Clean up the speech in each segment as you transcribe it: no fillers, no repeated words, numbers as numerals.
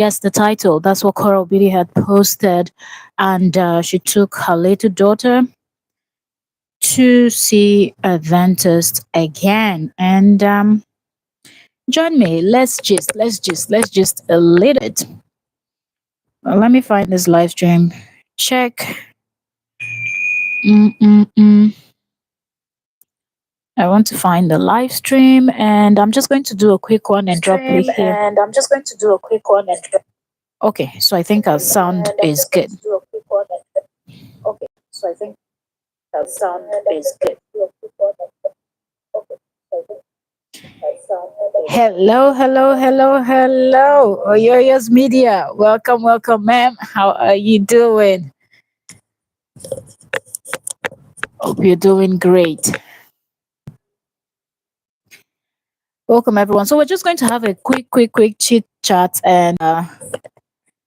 Yes, the title. That's what KORRA OBIDI had posted, and she took her little daughter to see a dentist again. And join me. Let's just a little bit. Let me find this live stream. Check. Mm-mm-mm. I want to find the live stream, and I'm just going to do a quick one and drop play Stream, here. and I'm just going to do a quick one and Okay, so I think our sound and I'm is just going good. to do a quick one and okay. So I think the sound is good. Okay. So I think the sound is Hello. Oyoyo's Media. Welcome, ma'am. How are you doing? Hope you're doing great. Welcome, everyone. So we're just going to have a quick chit chat, and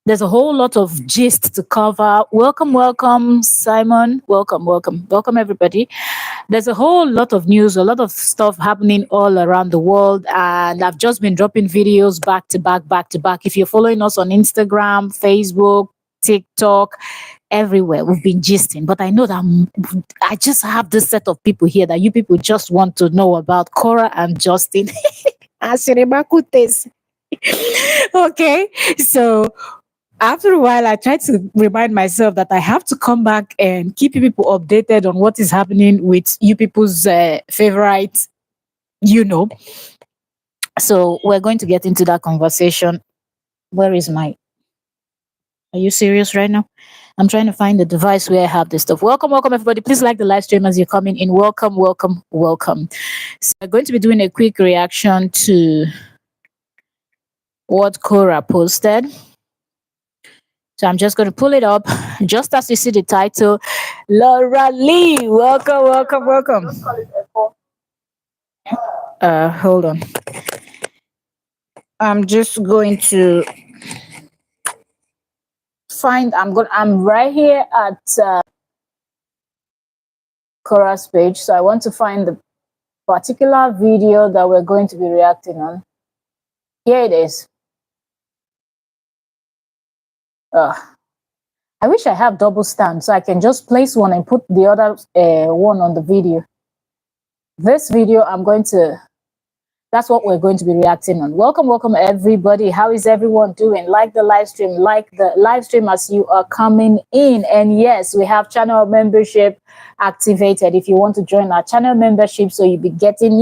there's a whole lot of gist to cover. Welcome, Simon. Welcome, everybody. There's a whole lot of news, a lot of stuff happening all around the world, and I've just been dropping videos back to back. If you're following us on Instagram, Facebook, TikTok, everywhere, we've been gisting. But I know that I just have this set of people here that you people just want to know about KORRA and Justin. Asiremakutes. Okay, so after a while, I try to remind myself that I have to come back and keep you people updated on what is happening with you people's favorite, you know. So we're going to get into that conversation. Where is my? Are you serious right now? I'm trying to find the device where I have this stuff. Welcome, everybody. Please like the live stream as you're coming in. Welcome. So we're going to be doing a quick reaction to what KORRA posted. So I'm just going to pull it up. Just as you see the title, Laura Lee. Welcome. Hold on. I'm just going to find. I'm right here at KORRA's page. So I want to find the particular video that we're going to be reacting on. Here it is. I wish I have double stand so I can just place one and put the other one on the video. This video, that's what we're going to be reacting on. Welcome, everybody. How is everyone doing? Like the live stream as you are coming in. And yes, we have channel membership activated. If you want to join our channel membership, so you'll be getting,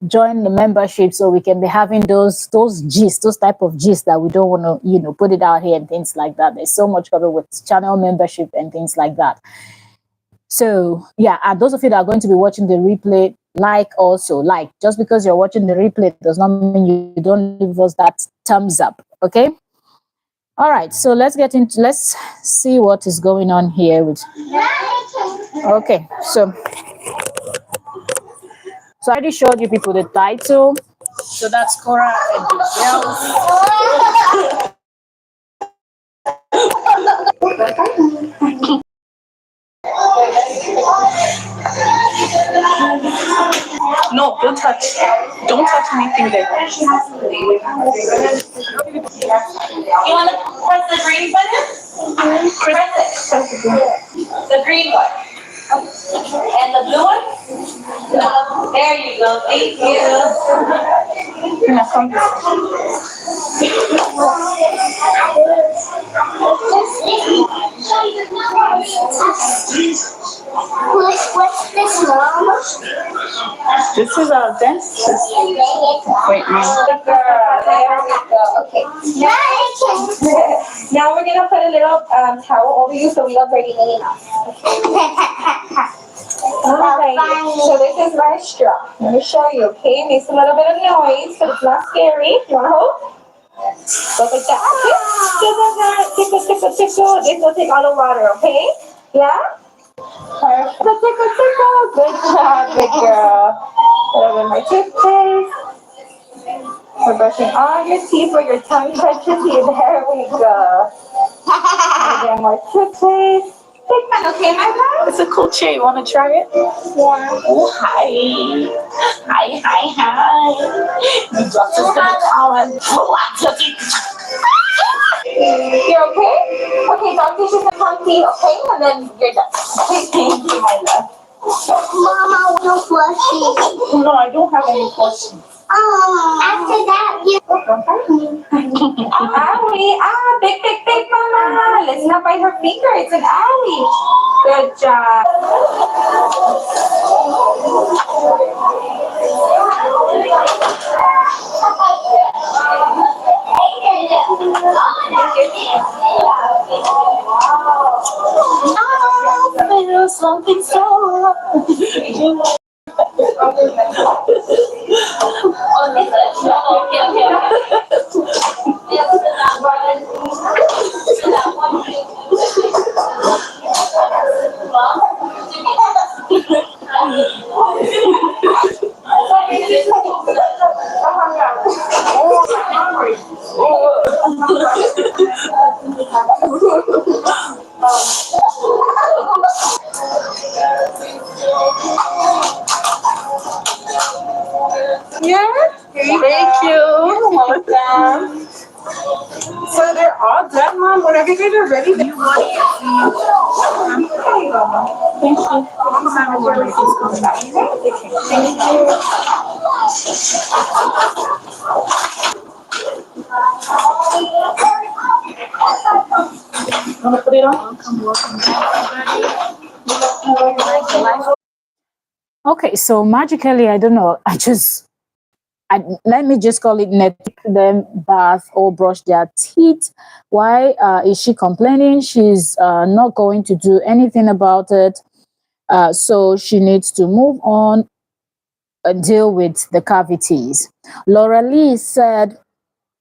join the membership so we can be having those type of gist that we don't want to, put it out here and things like that. There's so much covered with channel membership and things like that. So yeah, and those of you that are going to be watching the replay, just because you're watching the replay does not mean you don't leave us that thumbs up. Okay. All right, so let's see what is going on here with. Okay, so I already showed you people the title. So that's KORRA and no, don't touch anything there. You want to press the green button? Press it. The green one. And the blue one? There you go. Thank you. What's this, Mom? This is our dentist. Wait, Mom. There we go. Okay. Now we're gonna put a little towel over you so we don't break anything else. Okay. So this is my straw. Let me show you. Okay, it makes a little bit of noise, but it's not scary. You wanna hold? Go like that. Okay. Tickle. This will take all the water. Okay? Yeah. Perfect. Tickle. Good job, good girl. A little bit more toothpaste. We're brushing all your teeth where your tongue touches you. There we go. Again, more toothpaste. Big one, okay, my love? It's a cool chair. You want to try it? Yeah. Oh, hi. Hi. The doctor's gonna come and pull out your teeth. You okay? Okay, doctor should come see you, okay? And then you're done. Thank you, my love. Mama, no questions. No, I don't have any questions. After that, you. Allie, big mama. Let's not bite her finger. It's an Allie. Good job. I feel something so Yeah. Thank you. You're welcome. So they're all done, Mom. Whenever you guys are ready, then you want to put it on? Okay, so magically, I don't know. Let me just call it net them bath or brush their teeth. Why is she complaining? She's not going to do anything about it. So she needs to move on and deal with the cavities. Laura Lee said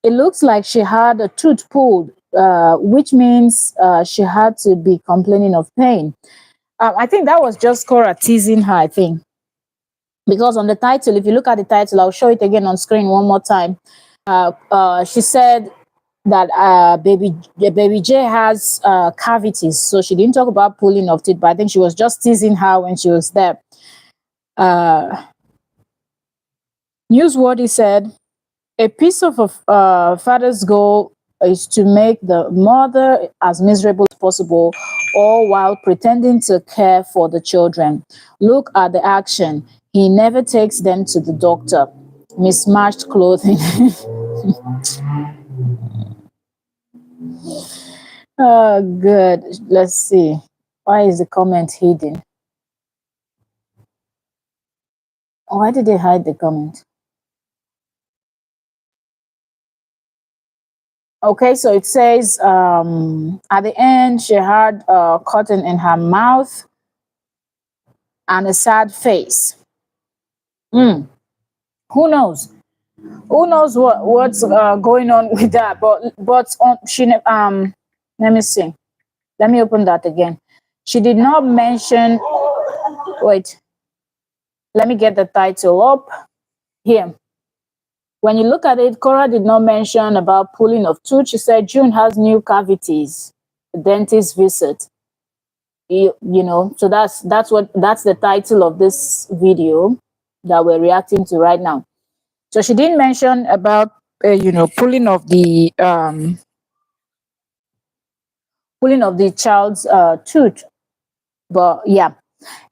it looks like she had a tooth pulled, which means she had to be complaining of pain. I think that was just Cora teasing her, I think. Because on the title, if you look at the title, I'll show it again on screen one more time. She said that baby J has cavities, so she didn't talk about pulling of teeth, but I think she was just teasing her when she was there. Newsworthy said a piece of a father's goal is to make the mother as miserable as possible, all while pretending to care for the children. Look at the action. He never takes them to the doctor. Mismatched clothing. Oh, good. Let's see. Why is the comment hidden? Why did they hide the comment? Okay, so it says at the end she had cotton in her mouth and a sad face. Who knows? Who knows what's going on with that? But let me see. Let me open that again. She did not mention. Wait. Let me get the title up here. When you look at it, Cora did not mention about pulling of tooth. She said June has new cavities. The dentist visit. You know, so that's the title of this video that we're reacting to right now. So she didn't mention about pulling of the child's tooth, but yeah.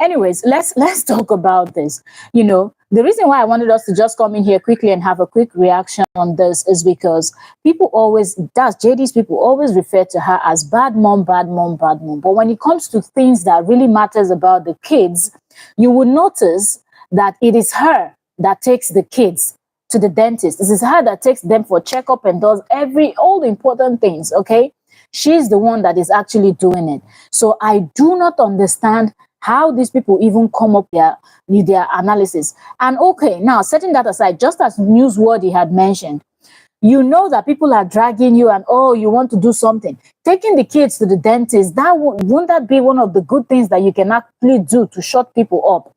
Anyways, let's talk about this. The reason why I wanted us to just come in here quickly and have a quick reaction on this is because JD's people always refer to her as bad mom, bad mom, bad mom. But when it comes to things that really matters about the kids, you will notice that it is her that takes the kids to the dentist. This is her that takes them for checkup and does all the important things, okay? She's the one that is actually doing it. So I do not understand how these people even come up with their analysis. And okay, now setting that aside, just as Newsworthy had mentioned, you know that people are dragging you and, oh, you want to do something. Taking the kids to the dentist, wouldn't that be one of the good things that you can actually do to shut people up?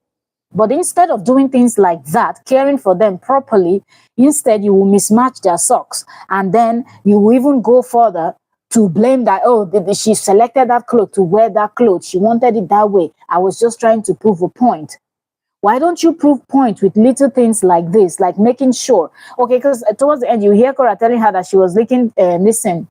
But instead of doing things like that, caring for them properly, instead you will mismatch their socks. And then you will even go further to blame that, oh, she selected that clothes to wear that clothes. She wanted it that way. I was just trying to prove a point. Why don't you prove point with little things like this, like making sure? Okay, because towards the end, you hear Korra telling her that she was licking, listen,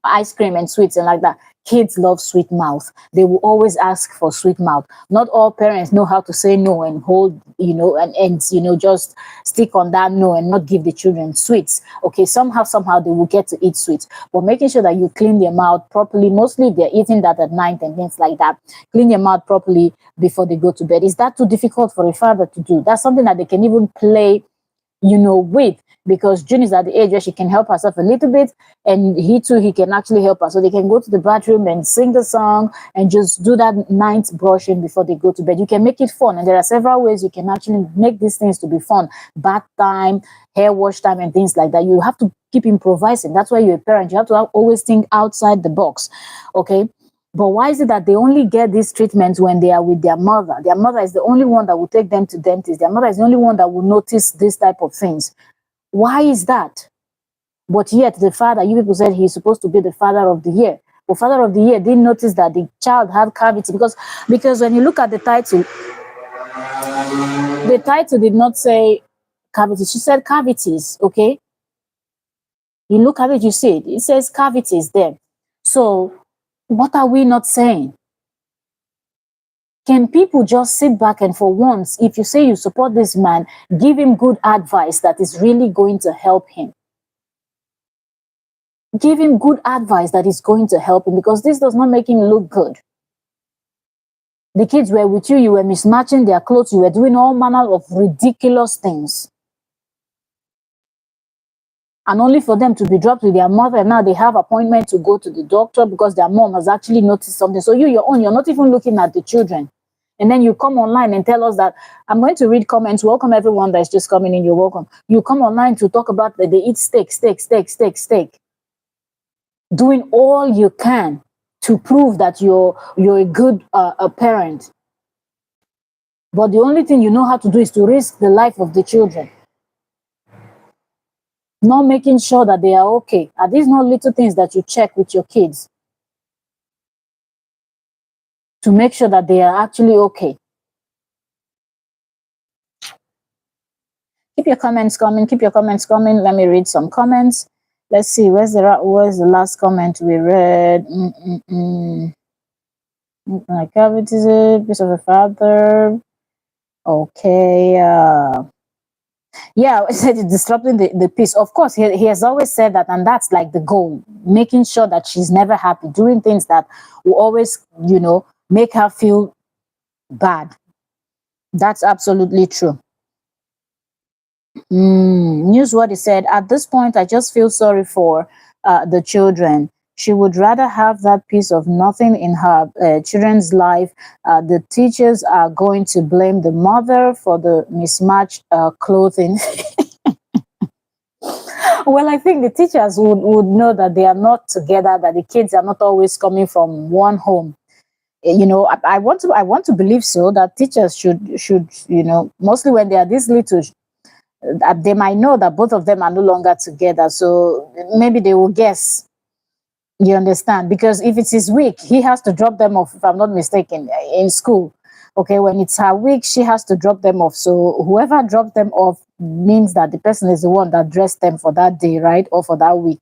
ice cream and sweets and like that. Kids love sweet mouth. They will always ask for sweet mouth. Not all parents know how to say no and hold, and just stick on that no and not give the children sweets. Okay, somehow they will get to eat sweets. But making sure that you clean their mouth properly, mostly they're eating that at night and things like that. Clean their mouth properly before they go to bed. Is that too difficult for a father to do? That's something that they can even play with, because June is at the age where she can help herself a little bit, and he can actually help her. So they can go to the bathroom and sing the song and just do that night brushing before they go to bed. You can make it fun, and there are several ways you can actually make these things to be fun. Bath time, hair wash time, and things like that. You have to keep improvising. That's why you're a parent. You have to always think outside the box. Okay. But why is it that they only get these treatments when they are with their mother? Their mother is the only one that will take them to dentist. Their mother is the only one that will notice this type of things. Why is that? But yet the father, you people said he's supposed to be the father of the year. But father of the year didn't notice that the child had cavity, because when you look at the title did not say cavities. She said cavities, okay? You look at it, you see it. It says cavities there. So what are we not saying? Can people just sit back and for once, if you say you support this man, give him good advice that is really going to help him? Give him good advice that is going to help him, because this does not make him look good. The kids were with you, you were mismatching their clothes, you were doing all manner of ridiculous things. And only for them to be dropped with their mother, and now they have appointment to go to the doctor because their mom has actually noticed something. So you're not even looking at the children. And then you come online and tell us that, I'm going to read comments. Welcome everyone that is just coming in. You're welcome. You come online to talk about that they eat steak. Doing all you can to prove that you're a good a parent. But the only thing you know how to do is to risk the life of the children. Not making sure that they are okay. Are these not little things that you check with your kids to make sure that they are actually okay? Keep your comments coming. Let me read some comments. Let's see, where's the last comment we read? Like cavities, piece of a father. Okay. Yeah, it said it's disrupting the peace. Of course, he has always said that, and that's like the goal, making sure that she's never happy, doing things that will always, make her feel bad. That's absolutely true. Newsworthy said, at this point, I just feel sorry for the children. She would rather have that piece of nothing in her children's life. The teachers are going to blame the mother for the mismatched clothing. Well, I think the teachers would know that they are not together, that the kids are not always coming from one home. I want to believe so, that teachers should mostly when they are this little, they might know that both of them are no longer together, so maybe they will guess. You understand? Because if it's his week, he has to drop them off, if I'm not mistaken, in school. Okay, when it's her week, she has to drop them off. So whoever drops them off means that the person is the one that dressed them for that day, right? Or for that week.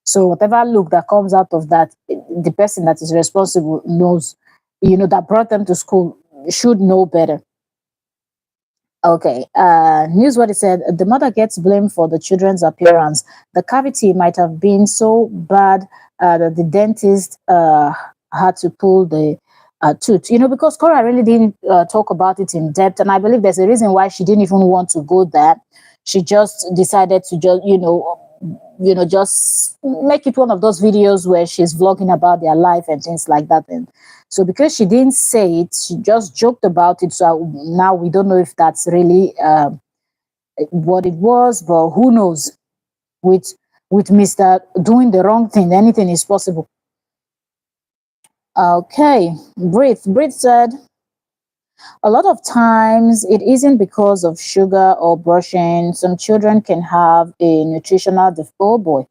So whatever look that comes out of that, the person that is responsible knows, that brought them to school should know better. Okay, Newsworthy said, the mother gets blamed for the children's appearance. The cavity might have been so bad that the dentist had to pull the tooth. Because Korra really didn't talk about it in depth, and I believe there's a reason why she didn't even want to go there. She just decided to just make it one of those videos where she's vlogging about their life and things like that. And so because she didn't say it, she just joked about it. So now we don't know if that's really what it was, but who knows? With Mr. doing the wrong thing, anything is possible. Okay, Breathe said, a lot of times it isn't because of sugar or brushing. Some children can have a nutritional oh boy.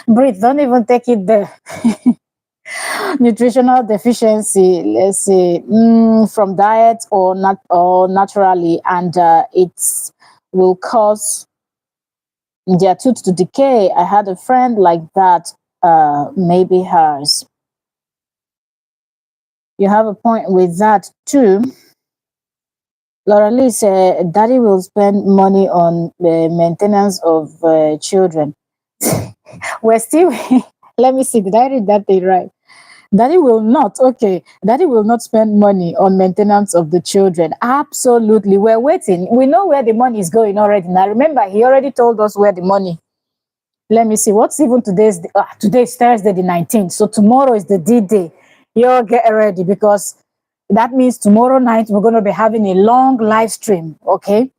Breathe, don't even take it there. Nutritional deficiency, let's say, from diet or not, or naturally, and it will cause their tooth to decay. I had a friend like that, maybe hers. You have a point with that too. Laura Lee said, Daddy will spend money on the maintenance of children. We're still, let me see, did I read that thing right? Daddy will not, okay, Daddy will not spend money on maintenance of the children. Absolutely. We're waiting. We know where the money is going already. Now, remember, he already told us where the money. Let me see, what's even today's Thursday the 19th. So tomorrow is the D-Day. You all get ready, because that means tomorrow night we're going to be having a long live stream, okay?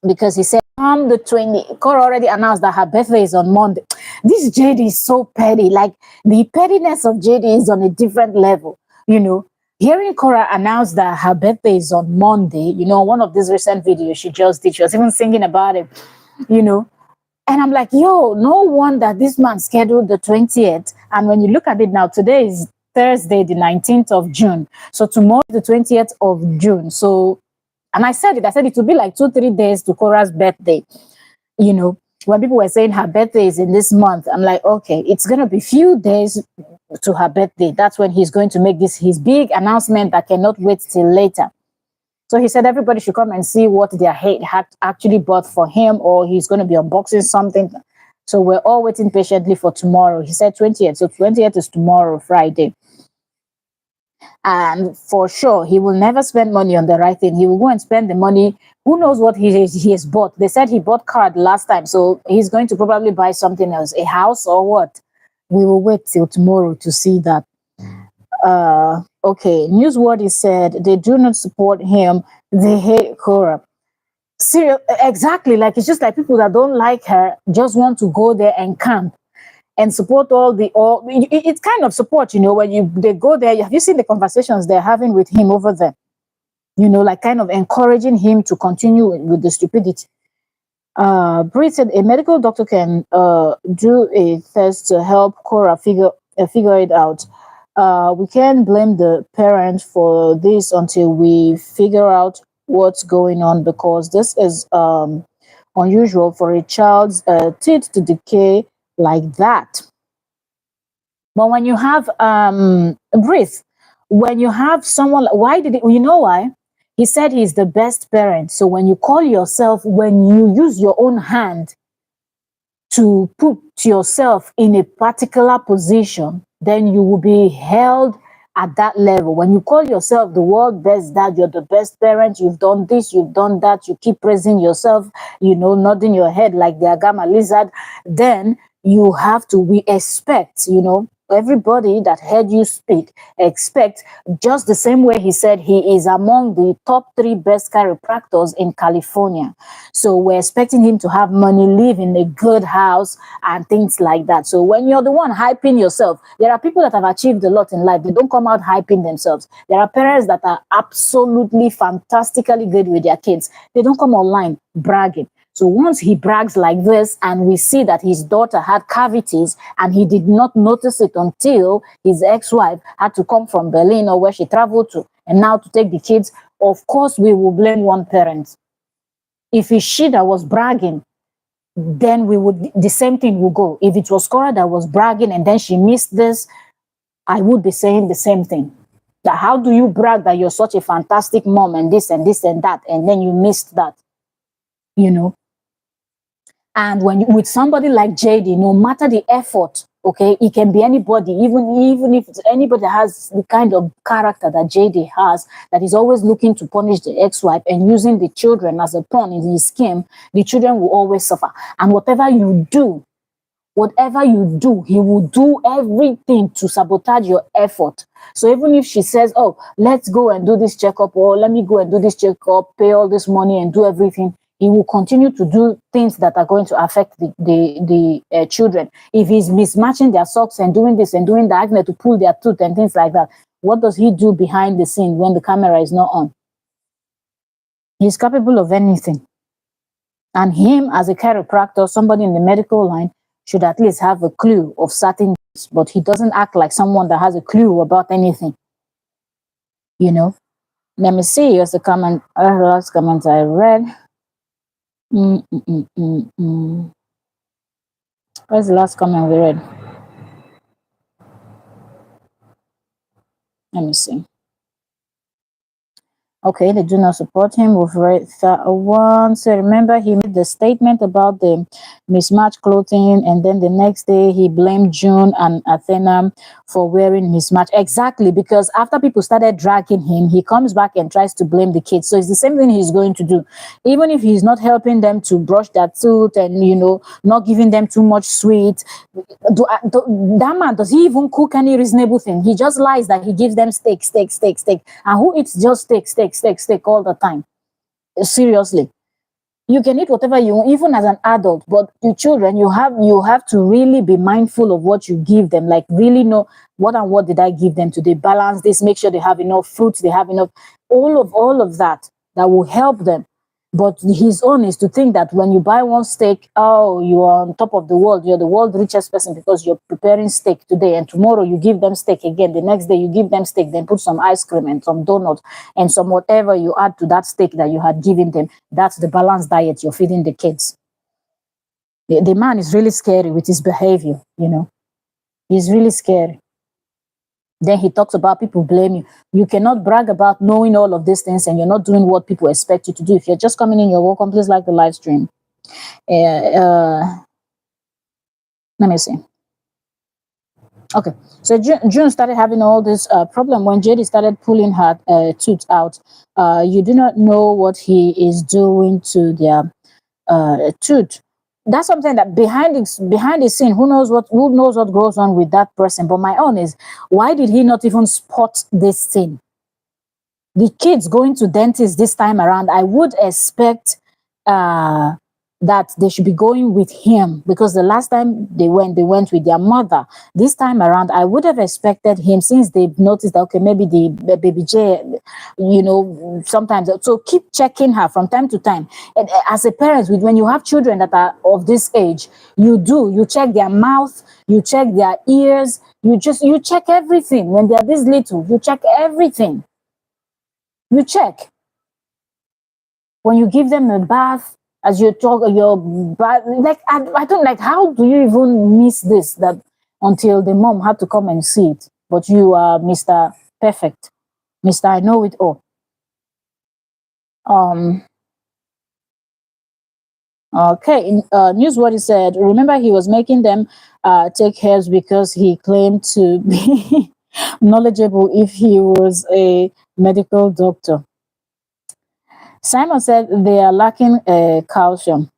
Because he said, the 20, KORRA already announced that her birthday is on Monday. This JD is so petty. Like, the pettiness of JD is on a different level, you know. Hearing KORRA announce that her birthday is on Monday, you know, one of these recent videos she just did, she was even singing about it, you know. And I'm like, yo, no wonder this man scheduled the 20th. And when you look at it now, today is Thursday, the 19th of June. So tomorrow is the 20th of June. So, and I said it will be like 2-3 days to KORRA's birthday. You know, when people were saying her birthday is in this month, I'm like, okay, it's going to be few days to her birthday. That's when he's going to make his big announcement that cannot wait till later. So he said everybody should come and see what their hate had actually bought for him, or he's going to be unboxing something. So we're all waiting patiently for tomorrow. He said 20th. So 20th is tomorrow, Friday. And for sure, he will never spend money on the right thing. He will go and spend the money. Who knows what he has bought? They said he bought card last time. So he's going to probably buy something else, a house or what? We will wait till tomorrow to see that. Okay, Newsworthy said they do not support him. They hate KORRA. Serious, exactly. Like, it's just like people that don't like her just want to go there and camp and support it's kind of support, you know, when they go there. Have you seen the conversations they're having with him over there? You know, like kind of encouraging him to continue with the stupidity. Brit said a medical doctor can do a test to help KORRA figure it out. We can't blame the parent for this until we figure out what's going on, because this is unusual for a child's teeth to decay like that. But when you have breathe, when you have someone, why did it? You know why? He said he's the best parent. So when you call yourself, when you use your own hand to put yourself in a particular position, then you will be held at that level. When you call yourself the world best dad, you're the best parent, you've done this, you've done that, you keep praising yourself, you know, nodding your head like the Agama lizard, then you have to, we expect, you know, everybody that heard you speak, expect just the same way he said he is among the top 3 best chiropractors in California. So we're expecting him to have money, live in a good house and things like that. So when you're the one hyping yourself, there are people that have achieved a lot in life. They don't come out hyping themselves. There are parents that are absolutely fantastically good with their kids. They don't come online bragging. So once he brags like this, and we see that his daughter had cavities and he did not notice it until his ex-wife had to come from Berlin or where she traveled to, and now to take the kids, of course we will blame one parent. If it's she that was bragging, then the same thing will go. If it was KORRA that was bragging and then she missed this, I would be saying the same thing. That how do you brag that you're such a fantastic mom and this and this and that, and then you missed that, you know? And with somebody like JD, no matter the effort, okay, it can be anybody, even if it's anybody that has the kind of character that JD has, that is always looking to punish the ex-wife and using the children as a pawn in his scheme, the children will always suffer. And whatever you do, he will do everything to sabotage your effort. So even if she says, oh, let's go and do this checkup, or let me go and do this checkup, pay all this money and do everything, he will continue to do things that are going to affect the children. If he's mismatching their socks and doing this and doing that, to pull their tooth and things like that, what does he do behind the scene when the camera is not on? He's capable of anything. And him as a chiropractor, somebody in the medical line, should at least have a clue of certain things, but he doesn't act like someone that has a clue about anything, you know. Let me see. Here's the comment. Last comment I read. Where's the last comment we read? Let me see. Okay, they do not support him. We've read that one. So remember, he made the statement about the mismatched clothing, and then the next day he blamed June and Athena for wearing mismatched. Exactly, because after people started dragging him, he comes back and tries to blame the kids. So it's the same thing he's going to do. Even if he's not helping them to brush their teeth and, you know, not giving them too much sweet, that man, does he even cook any reasonable thing? He just lies that he gives them steak. And who eats just steak all the time? Seriously. You can eat whatever you want, even as an adult, but your children, you have to really be mindful of what you give them. Like, really know what did I give them today? Balance this, make sure they have enough fruits, they have enough, all of that will help them. But his own is to think that when you buy one steak, oh, you are on top of the world. You're the world's richest person because you're preparing steak today, and tomorrow you give them steak again. The next day you give them steak, then put some ice cream and some donuts and some whatever you add to that steak that you had given them. That's the balanced diet you're feeding the kids. The man is really scary with his behavior, you know. He's really scary. Then he talks about people blame you. You cannot brag about knowing all of these things and you're not doing what people expect you to do. If you're just coming in, you're welcome. Please like the live stream. Let me see. Okay, so June started having all this problem when JD started pulling her tooth out. You do not know what he is doing to their tooth. That's something that behind the scene, who knows what goes on with that person. But my own is, why did he not even spot this thing? The kids going to dentist this time around, I would expect that they should be going with him, because the last time they went with their mother. This time around, I would have expected him, since they've noticed that, okay, maybe the baby J, you know, sometimes. So keep checking her from time to time. And as a parent, when you have children that are of this age, you check their mouth, you check their ears, you check everything. When they are this little, you check everything. You check. When you give them a bath, as you talk, your bath, like, I don't, like, how do you even miss this, that until the mom had to come and see it? But you are Mr. Perfect, Mr. I know it all. Okay, Newsworthy said, remember he was making them take herbs because he claimed to be knowledgeable if he was a medical doctor. Simon said they are lacking calcium.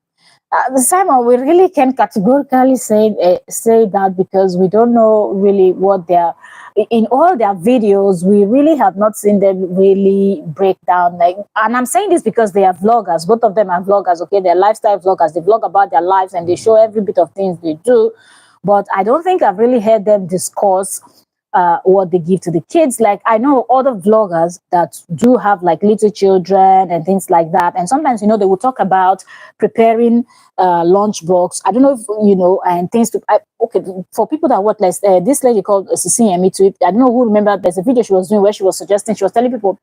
Simon, we really can categorically say that, because we don't know really what they're in all their videos. We really have not seen them really break down. Like, and I'm saying this because they are vloggers. Both of them are vloggers. Okay, they're lifestyle vloggers. They vlog about their lives and they show every bit of things they do. But I don't think I've really heard them discuss what they give to the kids. Like, I know other vloggers that do have like little children and things like that, and sometimes, you know, they will talk about preparing lunchbox. I don't know if you know, and things to okay, for people that watch, like this lady called CCME to it. I don't know who remember. There's a video she was doing where she was telling people,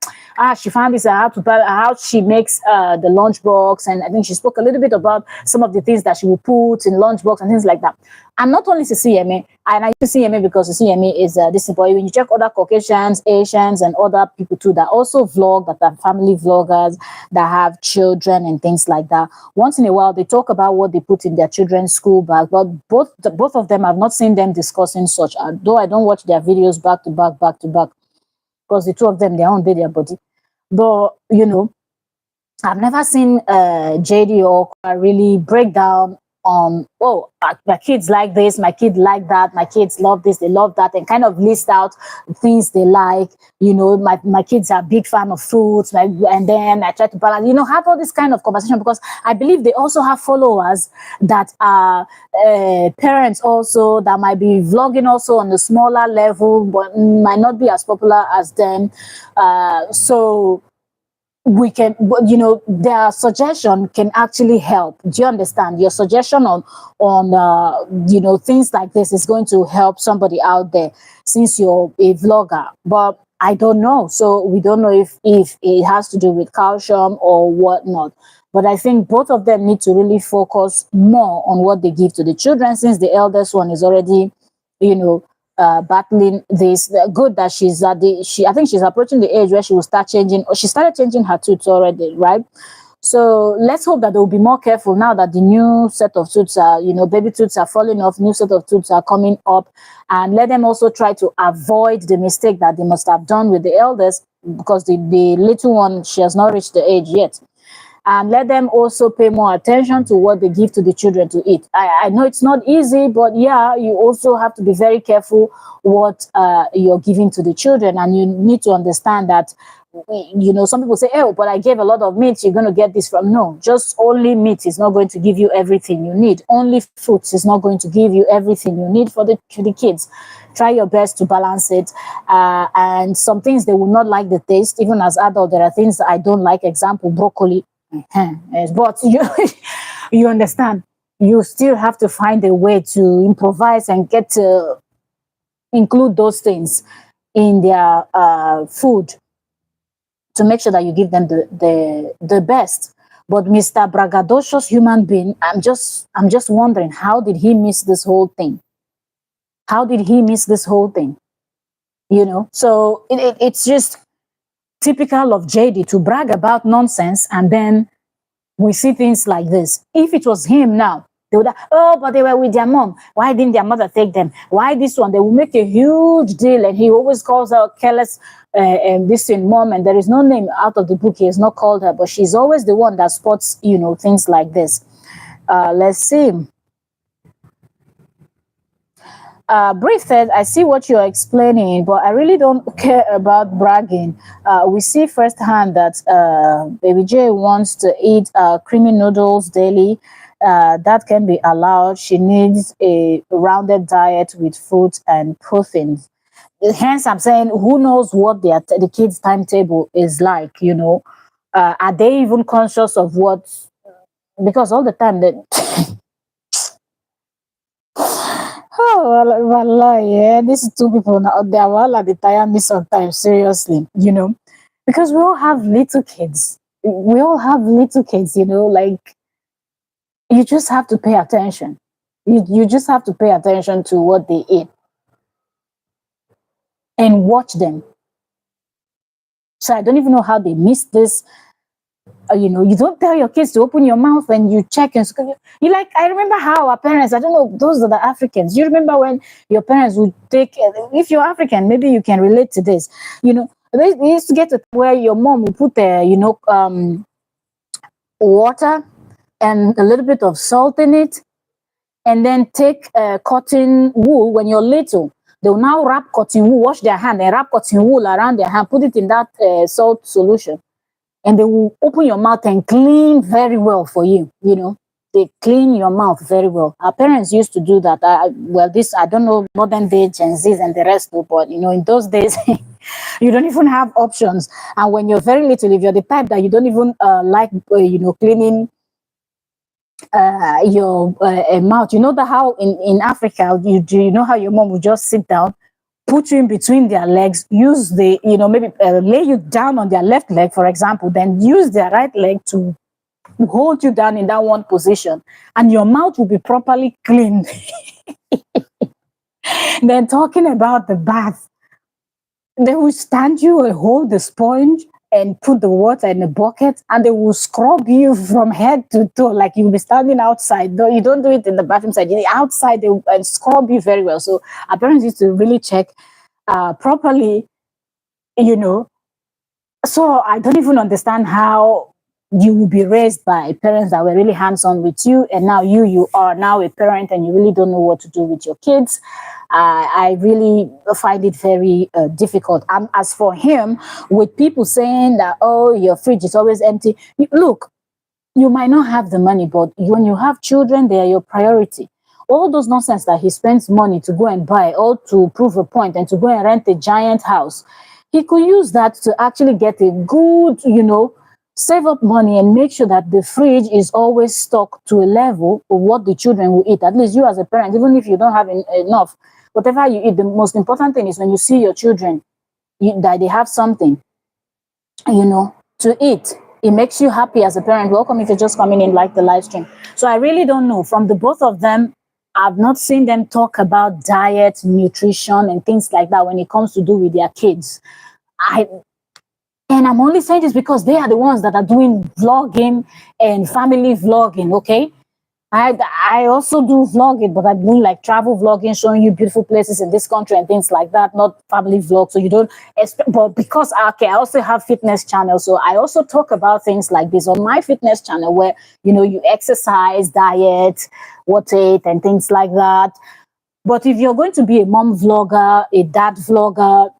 she found this how she makes the lunchbox, and I think she spoke a little bit about some of the things that she will put in lunchbox and things like that. And not only CCMA, and I use CCMA because CCMA is this, but when you check other Caucasians, Asians, and other people too that also vlog, that are family vloggers, that have children and things like that, once in a while they talk about what they put in their children's school bag. But both of them, I've not seen them discussing such, though I don't watch their videos back to back, because the two of them, they own their body. But, you know, I've never seen JD or really break down on, my kids like this, my kid like that, my kids love this, they love that, and kind of list out things they like. You know, my kids are a big fan of fruits, and then I try to balance, you know, have all this kind of conversation, because I believe they also have followers that are parents also, that might be vlogging also on a smaller level, but might not be as popular as them. So we can, you know, their suggestion can actually help. Do you understand? Your suggestion on you know, things like this is going to help somebody out there, since you're a vlogger. But I don't know, so we don't know if it has to do with calcium or whatnot. But I think both of them need to really focus more on what they give to the children, since the eldest one is already, you know, battling this. Good that she's at the, I think she's approaching the age where she will start changing, or she started changing her tooth already, right? So let's hope that they will be more careful now that the new set of tooths are, you know, baby tooths are falling off, new set of tooths are coming up, and let them also try to avoid the mistake that they must have done with the eldest, because the little one, she has not reached the age yet. And let them also pay more attention to what they give to the children to eat. I know it's not easy, but yeah, you also have to be very careful what you're giving to the children. And you need to understand that, you know, some people say, oh, but I gave a lot of meat, you're going to get this from. No, just only meat is not going to give you everything you need. Only fruits is not going to give you everything you need for the kids. Try your best to balance it. And some things they will not like the taste. Even as adult, there are things that I don't like. Example, broccoli. Yes, but you understand, you still have to find a way to improvise and get to include those things in their food, to make sure that you give them the best. But Mr. Braggadocious human being, I'm just wondering, how did he miss this whole thing? How did he miss this whole thing? You know, so it's just typical of JD to brag about nonsense, and then we see things like this. If it was him now, they would have, oh, but they were with their mom. Why didn't their mother take them? Why this one? They will make a huge deal, and he always calls her careless, this in mom, and there is no name out of the book. He has not called her, but she's always the one that spots, you know, things like this. Let's see. Brief said, I see what you're explaining, but I really don't care about bragging. We see firsthand that Baby J wants to eat creamy noodles daily. That can be allowed. She needs a rounded diet with fruit and proteins. Hence, I'm saying, who knows what the kids' timetable is like, you know? Are they even conscious of what? Because all the time that oh, well, yeah, these two people now, they are all at the tire me sometimes, seriously, you know, because we all have little kids. We all have little kids, you know, like, you just have to pay attention. You just have to pay attention to what they eat and watch them. So I don't even know how they miss this. You know, you don't tell your kids to open your mouth and you check and you like, I remember how our parents, I don't know, those are the Africans. You remember when your parents would take, if you're African, maybe you can relate to this. You know, they used to get to where your mom would put, you know, water and a little bit of salt in it, and then take cotton wool when you're little. They will now wrap cotton wool, wash their hand and wrap cotton wool around their hand, put it in that salt solution. And they will open your mouth and clean very well for you, you know. They clean your mouth very well. Our parents used to do that. Well, this, I don't know, modern day Gen Zs and the rest, but, you know, in those days, you don't even have options. And when you're very little, if you're the type that you don't even like, you know, cleaning your mouth, you know that how in Africa, you know how your mom would just sit down, put you in between their legs, use the, you know, maybe lay you down on their left leg, for example, then use their right leg to hold you down in that one position, and your mouth will be properly cleaned. Then talking about the bath, they will stand you and hold the sponge and put the water in a bucket, and they will scrub you from head to toe, like you'll be standing outside. Though you don't do it in the bathroom side, outside they will scrub you very well. So our parents used to really check properly, you know. So I don't even understand how you will be raised by parents that were really hands-on with you, and now you are now a parent and you really don't know what to do with your kids. I really find it very difficult. As for him, with people saying that, oh, your fridge is always empty, look, you might not have the money, but when you have children, they are your priority. All those nonsense that he spends money to go and buy, all to prove a point, and to go and rent a giant house, he could use that to actually get a good, you know, Save up money and make sure that the fridge is always stocked to a level of what the children will eat. At least you as a parent, even if you don't have enough, whatever you eat, the most important thing is when you see your children, that they have something, to eat. It makes you happy as a parent. Welcome if you're just coming in like the live stream. So I really don't know. From the both of them, I've not seen them talk about diet, nutrition, and things like that when it comes to do with their kids. And I'm only saying this because they are the ones that are doing vlogging and family vlogging, okay? I also do vlogging, but I'm doing like travel vlogging, showing you beautiful places in this country and things like that, not family vlog. So you don't expect, but because, okay, I also have fitness channel. So I also talk about things like this on my fitness channel where, you exercise, diet, what to eat and things like that. But if you're going to be a mom vlogger, a dad vlogger,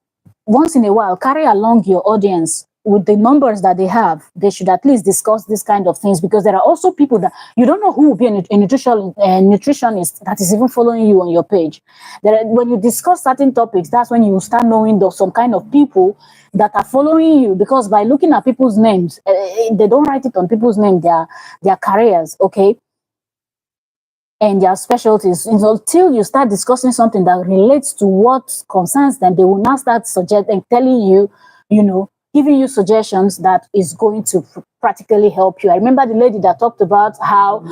once in a while, carry along your audience with the numbers that they have. They should at least discuss this kind of things, because there are also people that you don't know who will be a nutritionist that is even following you on your page. When you discuss certain topics, that's when you start knowing some kind of people that are following you, because by looking at people's names, they don't write it on people's name, their careers, okay? And their specialties. Until you start discussing something that relates to what concerns them, they will now start suggesting, telling you, giving you suggestions that is going to practically help you. I remember the lady that talked about how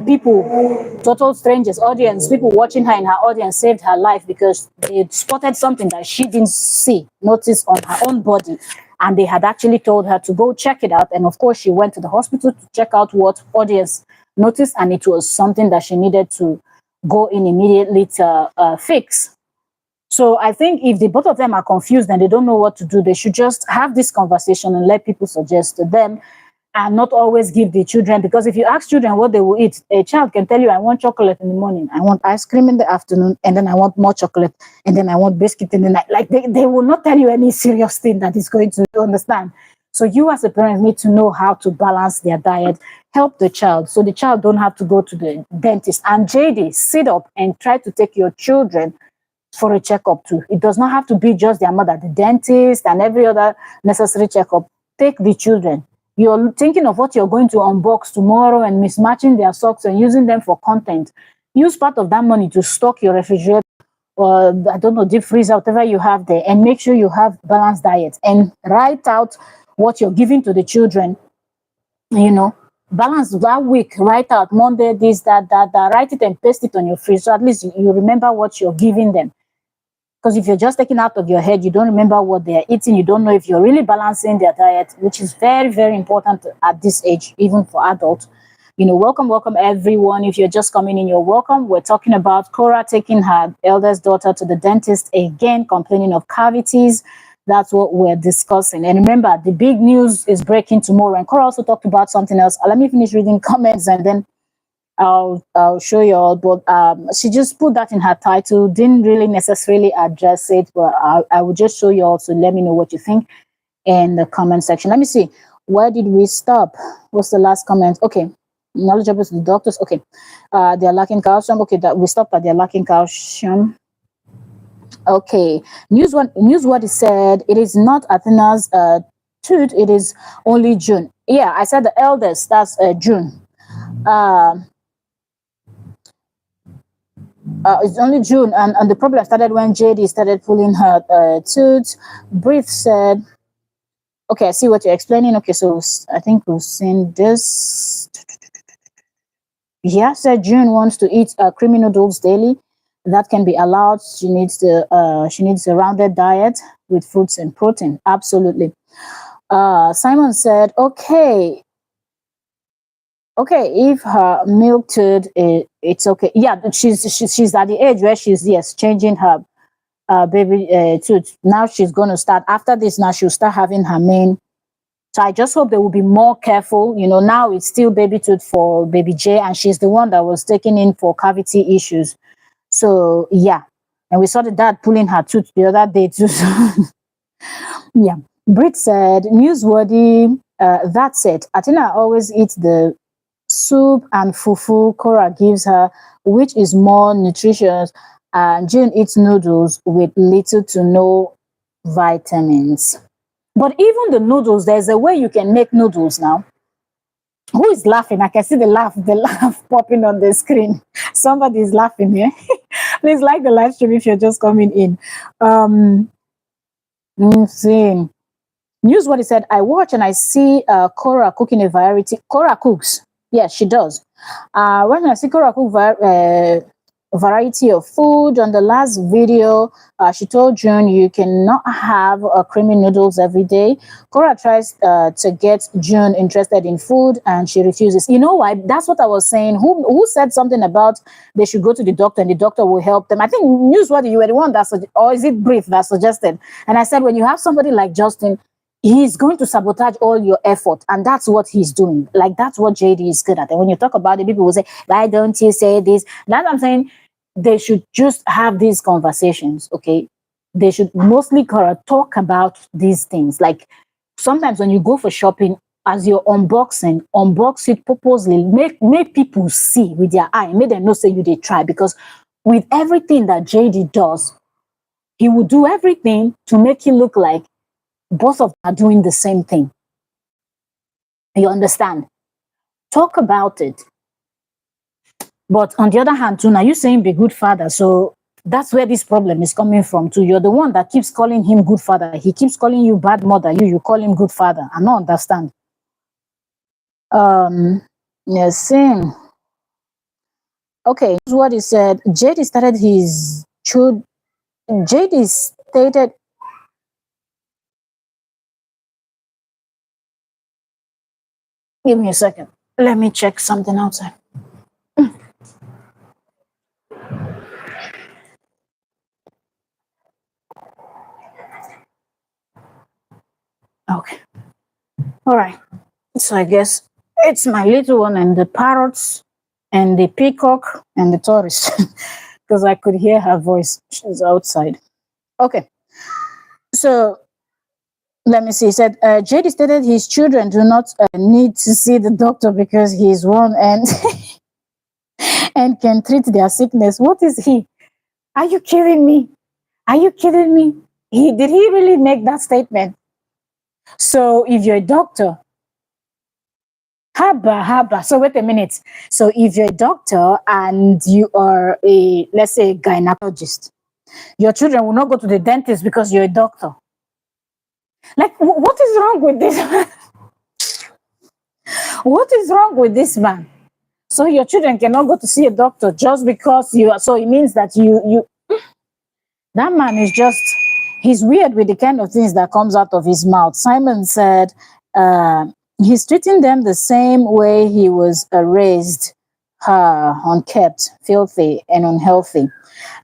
people, total strangers, audience, people watching her in her audience saved her life because they spotted something that she didn't notice on her own body. And they had actually told her to go check it out. And of course, she went to the hospital to check out what audience noticed, and it was something that she needed to go in immediately to fix. So I think if the both of them are confused and they don't know what to do, they should just have this conversation and let people suggest to them, and not always give the children, because if you ask children what they will eat, a child can tell you, I want chocolate in the morning, I want ice cream in the afternoon, and then I want more chocolate, and then I want biscuit in the night. Like they will not tell you any serious thing that is going to understand. So you as a parent need to know how to balance their diet, help the child, so the child don't have to go to the dentist. And JD, sit up and try to take your children for a checkup too. It does not have to be just their mother, the dentist and every other necessary checkup. Take the children. You're thinking of what you're going to unbox tomorrow and mismatching their socks and using them for content. Use part of that money to stock your refrigerator, or I don't know, deep freezer, whatever you have there, and make sure you have balanced diet, and write out what you're giving to the children. Balance that week, write out Monday, this, that, write it and paste it on your fridge. So at least you remember what you're giving them. Because if you're just taking out of your head, you don't remember what they're eating. You don't know if you're really balancing their diet, which is very, very important at this age, even for adults. Welcome everyone. If you're just coming in, you're welcome. We're talking about KORRA taking her eldest daughter to the dentist again, complaining of cavities. That's what we're discussing. And remember, the big news is breaking tomorrow. And KORRA also talked about something else. Let me finish reading comments and then I'll show you all. But she just put that in her title, didn't really necessarily address it, but I will just show you all. So let me know what you think in the comment section. Let me see. Where did we stop? What's the last comment? Okay. Knowledgeable to the doctors. Okay. They're lacking calcium. Okay, that we stopped at they're lacking calcium. Okay, newsworthy said it is not Athena's tooth, it is only June. Yeah, I said the eldest, that's June. It's only June, and the problem started when JD started pulling her tooth. Breathe said, okay, I see what you're explaining. Okay, so I think we've seen this. Yeah, said June wants to eat creamy noodles daily. That can be allowed. She needs a rounded diet with fruits and protein. Absolutely. Simon said, okay, if her milk tooth, it's okay. Yeah, she's at the age where she's changing her baby tooth. Now she's going to start, after this, now she'll start having her main. So I just hope they will be more careful. Now it's still baby tooth for baby J, and she's the one that was taken in for cavity issues. So yeah, and we saw the dad pulling her tooth the other day too. Yeah, Brit said, newsworthy, that's it. Athena always eats the soup and fufu KORRA gives her, which is more nutritious. June eats noodles with little to no vitamins. But even the noodles, there's a way you can make noodles now. Who is laughing? I can see the laugh popping on the screen. Somebody is laughing here. Please like the live stream if you're just coming in. See. News what he said, I watch and I see Korra cooking a variety. Korra cooks. Yes, she does. When I see Korra cook variety of food on the last video, she told June you cannot have creamy noodles every day. Korra tries to get June interested in food and she refuses. You know why? That's what I was saying. Who said something about they should go to the doctor and the doctor will help them? I think Newsworthy, you were the one that or is it Brief that suggested? And I said, when you have somebody like Justin, he's going to sabotage all your effort, and that's what he's doing. Like, that's what JD is good at. And when you talk about it, people will say, why don't you say this? That's what I'm saying. They should just have these conversations, okay? They should mostly talk about these things. Like, sometimes when you go for shopping, as you're unboxing, unbox it purposely. Make people see with their eye. Make them know say you they try. Because with everything that JD does, he will do everything to make it look like both of them are doing the same thing. You understand? Talk about it. But on the other hand, too, now you're saying be good father. So that's where this problem is coming from, too. You're the one that keeps calling him good father. He keeps calling you bad mother. You call him good father. I don't understand. Yes, same. Okay, here's what he said. JD started his JD stated. Give me a second. Let me check something outside. Okay. All right. So I guess it's my little one and the parrots and the peacock and the tourist because I could hear her voice. She's outside. Okay. So let me see. He said, JD stated his children do not need to see the doctor because he is one and and can treat their sickness. What is he? Are you kidding me? Are you kidding me? Did he really make that statement? So if you're a doctor, haba. So wait a minute. So if you're a doctor and you are a, let's say, gynecologist, your children will not go to the dentist because you're a doctor. Like, what is wrong with this? What is wrong with this man? So your children cannot go to see a doctor just because you are. So it means that you that man is just, he's weird with the kind of things that comes out of his mouth. Simon said he's treating them the same way he was raised, unkept, filthy, and unhealthy.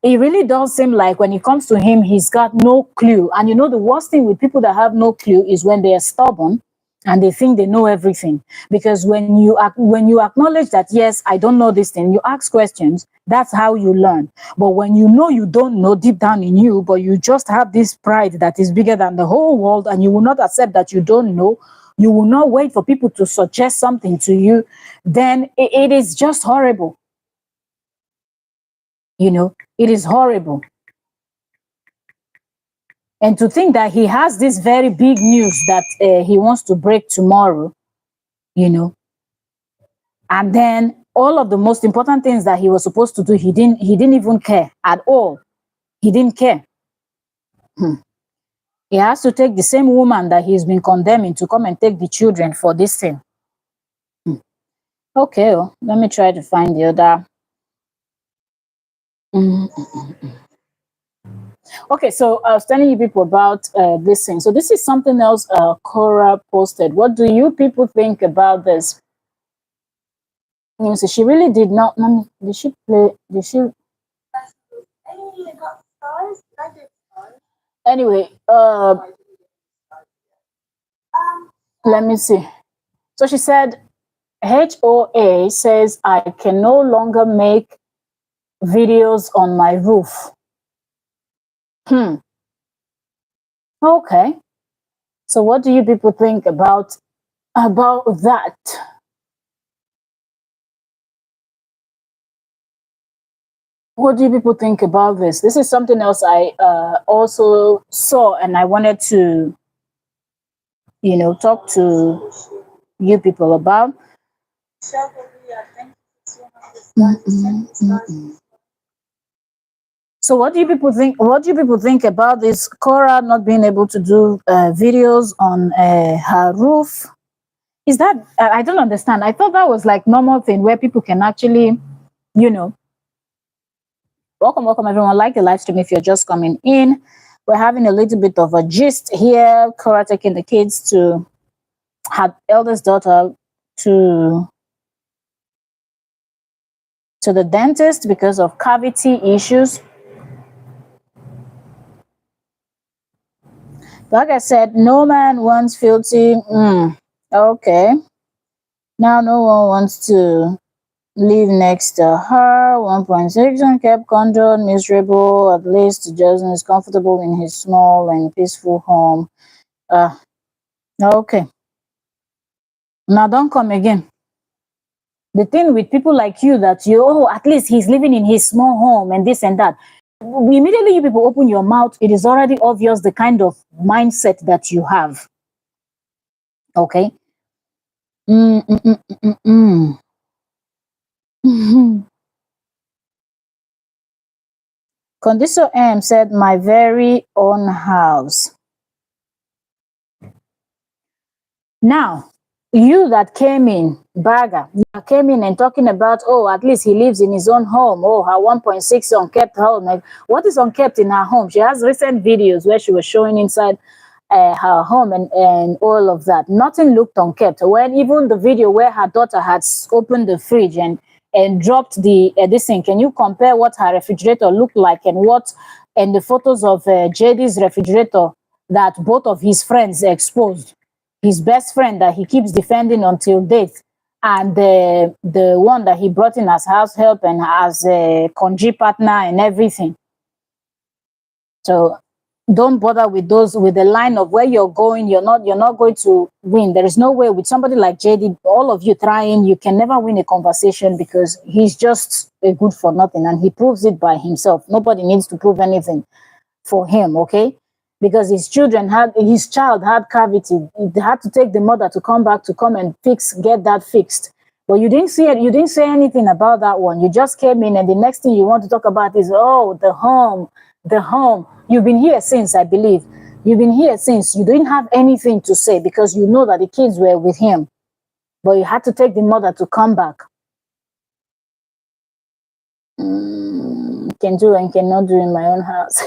It really does seem like when it comes to him, he's got no clue. And you know, the worst thing with people that have no clue is when they are stubborn and they think they know everything. Because when you acknowledge that, yes, I don't know this thing, you ask questions, that's how you learn. But when you know you don't know deep down in you, but you just have this pride that is bigger than the whole world, and you will not accept that you don't know, you will not wait for people to suggest something to you, then it is just horrible. You know, it is horrible. And to think that he has this very big news that he wants to break tomorrow, you know, and then all of the most important things that he was supposed to do, he didn't even care at all. He didn't care. He has to take the same woman that he's been condemning to come and take the children for this thing. Okay, well, let me try to find the other. Okay, so I was telling you people about this thing. So this is something else Korra posted. What do you people think about this? You know, so she really did not. Did she play? Did she? Anyway, let me see. So she said, HOA says I can no longer make videos on my roof. Okay. So what do you people think about that? What do you people think about this? This is something else I also saw and I wanted to talk to you people about. So what do you people think? What do you people think about this Cora not being able to do videos on her roof? Is that I don't understand. I thought that was like normal thing where people can actually, you know. Welcome, welcome everyone. Like the live stream if you're just coming in. We're having a little bit of a gist here. Cora taking the kids to her eldest daughter to the dentist because of cavity issues. Like I said, no man wants filthy. Okay. Now no one wants to live next to her. 1.6 and kept controlled, miserable. At least Jason is comfortable in his small and peaceful home. Okay. Now don't come again. The thing with people like you that at least he's living in his small home and this and that. Immediately you people open your mouth, it is already obvious the kind of mindset that you have. Okay. Condiso M said, my very own house. Now, you that came in, Baga, you came in and talking about, at least he lives in his own home. Her 1.6 unkept home. Like, what is unkept in her home? She has recent videos where she was showing inside her home and all of that. Nothing looked unkept. When even the video where her daughter had opened the fridge and dropped this thing, can you compare what her refrigerator looked like and the photos of JD's refrigerator that both of his friends exposed? His best friend that he keeps defending until death, and the one that he brought in as house help and as a conji partner and everything. So don't bother with the line of where you're going. You're not going to win. There is no way with somebody like JD, all of you trying, you can never win a conversation because he's just a good for nothing and he proves it by himself. Nobody needs to prove anything for him, okay? Because his child had cavity. He had to take the mother to come back to come and get that fixed. But you didn't see it. You didn't say anything about that one. You just came in, and the next thing you want to talk about is, the home, the home. You've been here since, I believe. You've been here since. You didn't have anything to say because you know that the kids were with him. But you had to take the mother to come back. Can do and cannot do in my own house.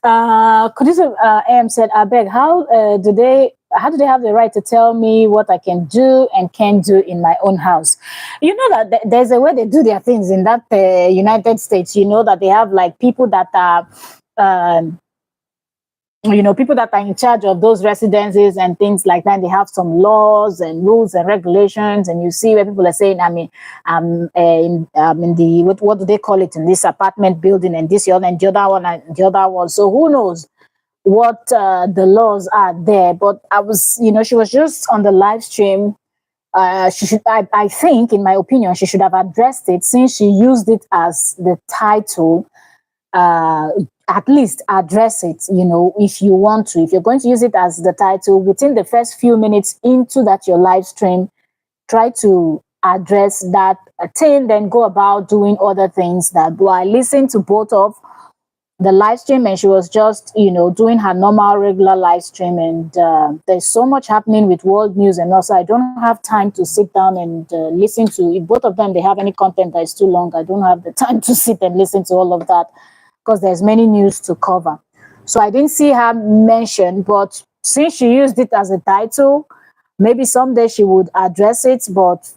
Kudisu AM said, I beg, how do they have the right to tell me what I can do and can't do in my own house? You know that there's a way they do their things in that United States. You know that they have like people that are people that are in charge of those residences and things like that. They have some laws and rules and regulations, and you see where people are saying, I'm in the what do they call it, in this apartment building and this and the other one and the other one. So who knows what the laws are there? But I was, she was just on the live stream. She should, I think, in my opinion, she should have addressed it since she used it as the title. At least address it, if you want to. If you're going to use it as the title, within the first few minutes into that your live stream, try to address that thing, then go about doing other things. That I listened to both of the live stream and she was just, doing her normal regular live stream, and there's so much happening with world news, and also I don't have time to sit down and listen to, if both of them, they have any content that is too long, I don't have the time to sit and listen to all of that, because there's many news to cover. So I didn't see her mention, but since she used it as a title, maybe someday she would address it, but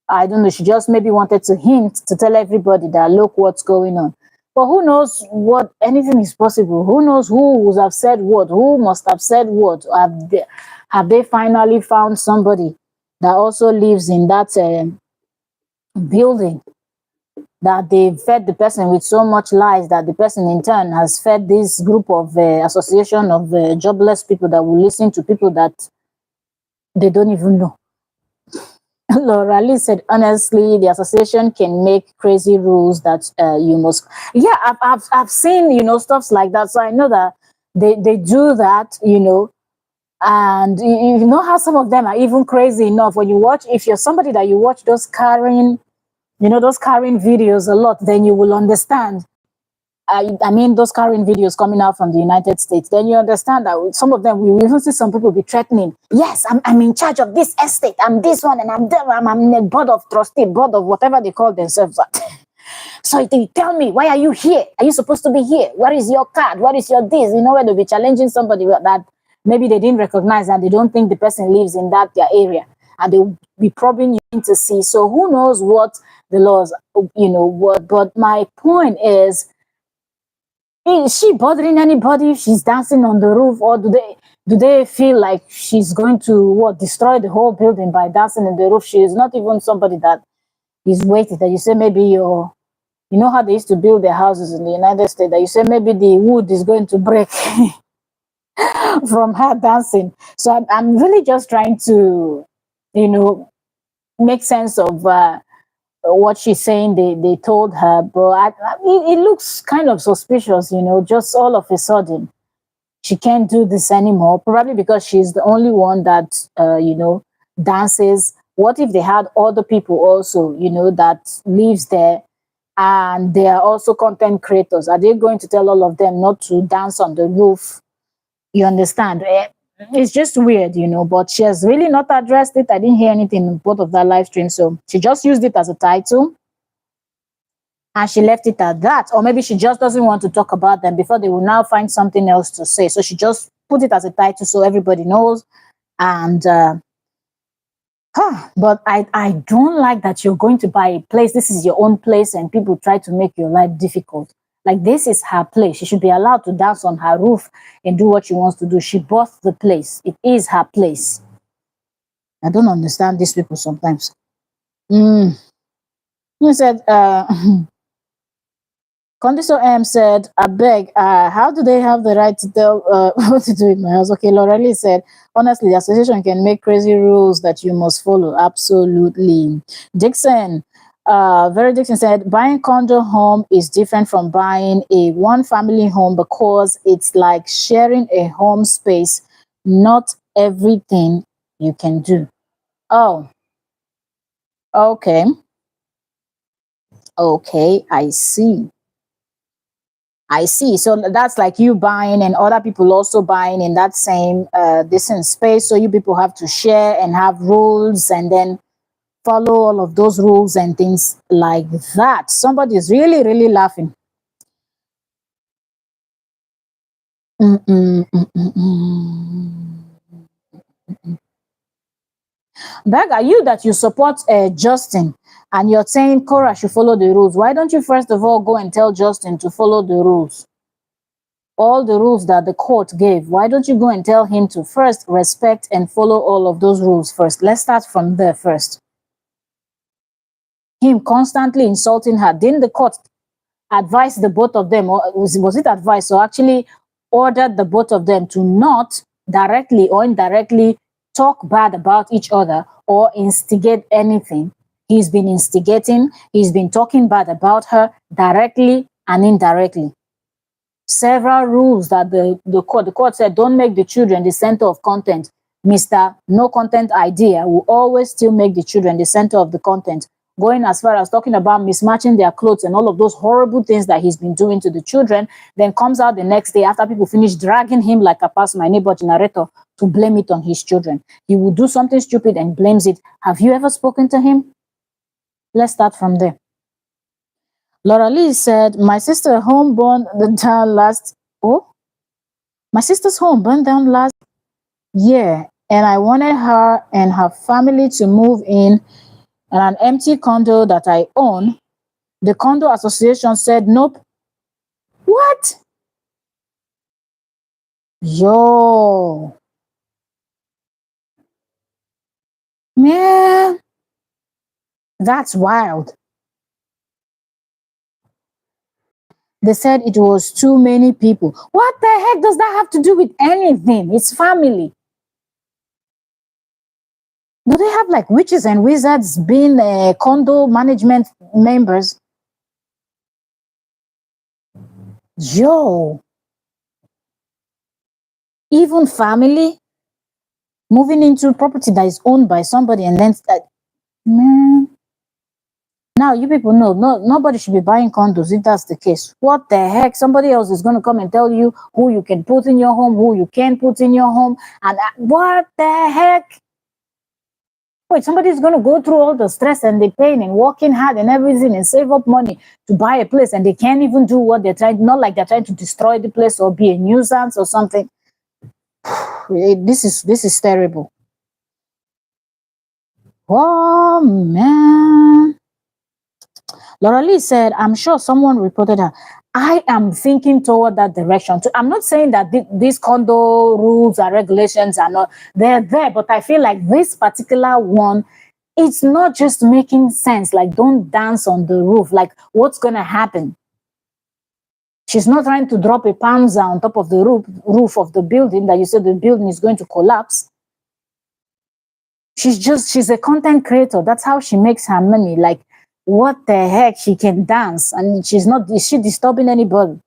I don't know, she just maybe wanted to hint to tell everybody that look what's going on. But who knows what, anything is possible. Who knows who would have said what, who must have said what. Have they finally found somebody that also lives in that building, that they fed the person with so much lies that the person in turn has fed this group of association of jobless people that will listen to people that they don't even know. Laura Lee said, honestly, the association can make crazy rules that you must. Yeah, I've seen, stuff like that. So I know that they do that, And you know how some of them are even crazy enough when you watch, if you're somebody that you watch those carrying, those carrying videos a lot, then you will understand. I mean, those carrying videos coming out from the United States, then you understand that some of them, we will even see some people be threatening. Yes, I'm in charge of this estate. I'm this one, and I'm the board of trustee, board of whatever they call themselves. So they tell me, why are you here? Are you supposed to be here? Where is your card? What is your this? Where they'll be challenging somebody that maybe they didn't recognize and they don't think the person lives in that their area, and they'll be probing you in to see. So who knows what the laws, what? But my point is she bothering anybody if she's dancing on the roof, or do they feel like she's going to destroy the whole building by dancing on the roof? She is not even somebody that is weighted that you say maybe you know how they used to build their houses in the United States, that you say maybe the wood is going to break from her dancing. So I'm really just trying to, make sense of what she's saying they told her. But it looks kind of suspicious, just all of a sudden. She can't do this anymore, probably because she's the only one that, dances. What if they had other people also, that lives there, and they are also content creators? Are they going to tell all of them not to dance on the roof? You understand? It's just weird, but she has really not addressed it. I didn't hear anything in both of that live stream. So she just used it as a title and she left it at that. Or maybe she just doesn't want to talk about them before they will now find something else to say. So she just put it as a title so everybody knows. And but I don't like that you're going to buy a place. This is your own place, and people try to make your life difficult. Like, this is her place. She should be allowed to dance on her roof and do what she wants to do. She bought the place. It is her place. I don't understand these people sometimes. You said, Condiso M said, I beg, how do they have the right to tell what to do in my house? Okay, Lorelli said, honestly, the association can make crazy rules that you must follow. Absolutely. Dixon, Very Dixon said, buying condo home is different from buying a one family home because it's like sharing a home space. Not everything you can do. Oh, okay. Okay, I see. I see. So that's like you buying and other people also buying in that same decent space. So you people have to share and have rules and then follow all of those rules and things like that. Somebody is really, really laughing. Mm-mm, mm-mm, mm. Beg, are you that you support Justin and you're saying Korra should follow the rules? Why don't you first of all go and tell Justin to follow the rules? All the rules that the court gave. Why don't you go and tell him to first respect and follow all of those rules first? Let's start from there first. Him constantly insulting her. Didn't the court advise the both of them, or was it advice, or actually ordered the both of them to not directly or indirectly talk bad about each other or instigate anything? He's been instigating, he's been talking bad about her directly and indirectly. Several rules that the court said, don't make the children the center of content. Mr. No Content Idea will always still make the children the center of the content, going as far as talking about mismatching their clothes and all of those horrible things that he's been doing to the children. Then comes out the next day after people finish dragging him like a past my neighbor generator to blame it on his children. He will do something stupid and blames it. Have you ever spoken to him? Let's start from there. Laura Lee said, my sister home burned down last, oh, my sister's home burned down last year, and I wanted her and her family to move in an empty condo that I own. The condo association said, nope. What? Yo, man, that's wild. They said it was too many people. What the heck does that have to do with anything? It's family. Do they have like witches and wizards being condo management members? Yo, even family? moving into property that is owned by somebody, and then man. Now you people know, nobody should be buying condos if that's the case. What the heck? Somebody else is going to come and tell you who you can put in your home, who you can't put in your home, and what the heck? Wait, somebody's going to go through all the stress and the pain and working hard and everything and save up money to buy a place, and they can't even do what they're trying. Not like they're trying to destroy the place or be a nuisance or something. This is terrible. Oh man. Laura Lee said, I'm sure someone reported her. I am thinking toward that direction too. I'm not saying that these condo rules and regulations are not, they're there, but I feel like this particular one, it's not just making sense. Like, don't dance on the roof. Like, what's going to happen? She's not trying to drop a panza on top of the roof of the building that you said the building is going to collapse. She's a content creator. That's how she makes her money. Like, what the heck? She can dance, and is she disturbing anybody?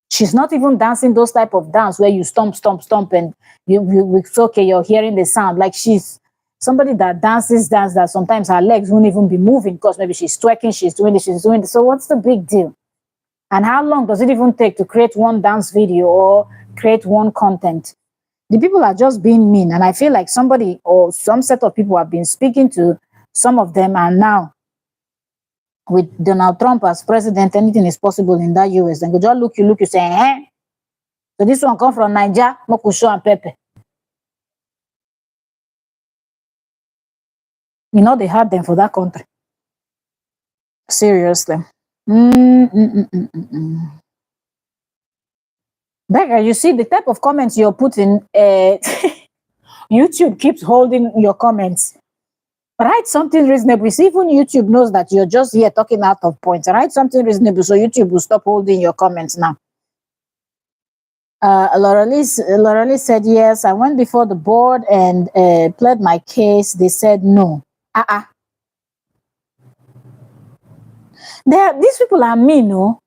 She's not even dancing those type of dance where you stomp, and it's okay, you're hearing the sound. Like, she's somebody that dances that sometimes her legs won't even be moving because maybe she's twerking, she's doing this. So what's the big deal? And how long does it even take to create one dance video or create one content? The people are just being mean, and I feel like somebody or some set of people have been speaking to some of them, and now with Donald Trump as president, anything is possible in that US. And go just look, you say, eh? So this one come from Niger, Mokusho and Pepe. You know they had them for that country. Seriously. Beggar, you see the type of comments you're putting, YouTube keeps holding your comments. Write something reasonable. See, even YouTube knows that you're just here talking out of points. Write something reasonable so YouTube will stop holding your comments now. Laura Lee said, yes, I went before the board and pled my case. They said no. These people are mean, no?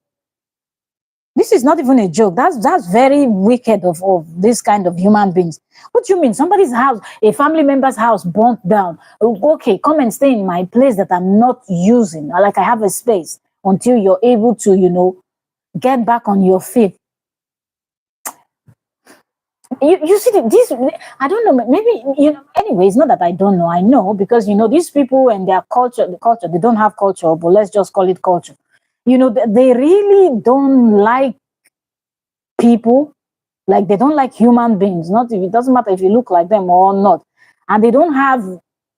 This is not even a joke. That's very wicked of this kind of human beings. What do you mean? Somebody's house, a family member's house burnt down. Okay, come and stay in my place that I'm not using. Like, I have a space until you're able to, get back on your feet. You see, this, I don't know, maybe, anyway, it's not that I don't know. I know because, these people and their culture, they don't have culture, but let's just call it culture. They really don't like people. Like, they don't like human beings. It doesn't matter if you look like them or not. And they don't have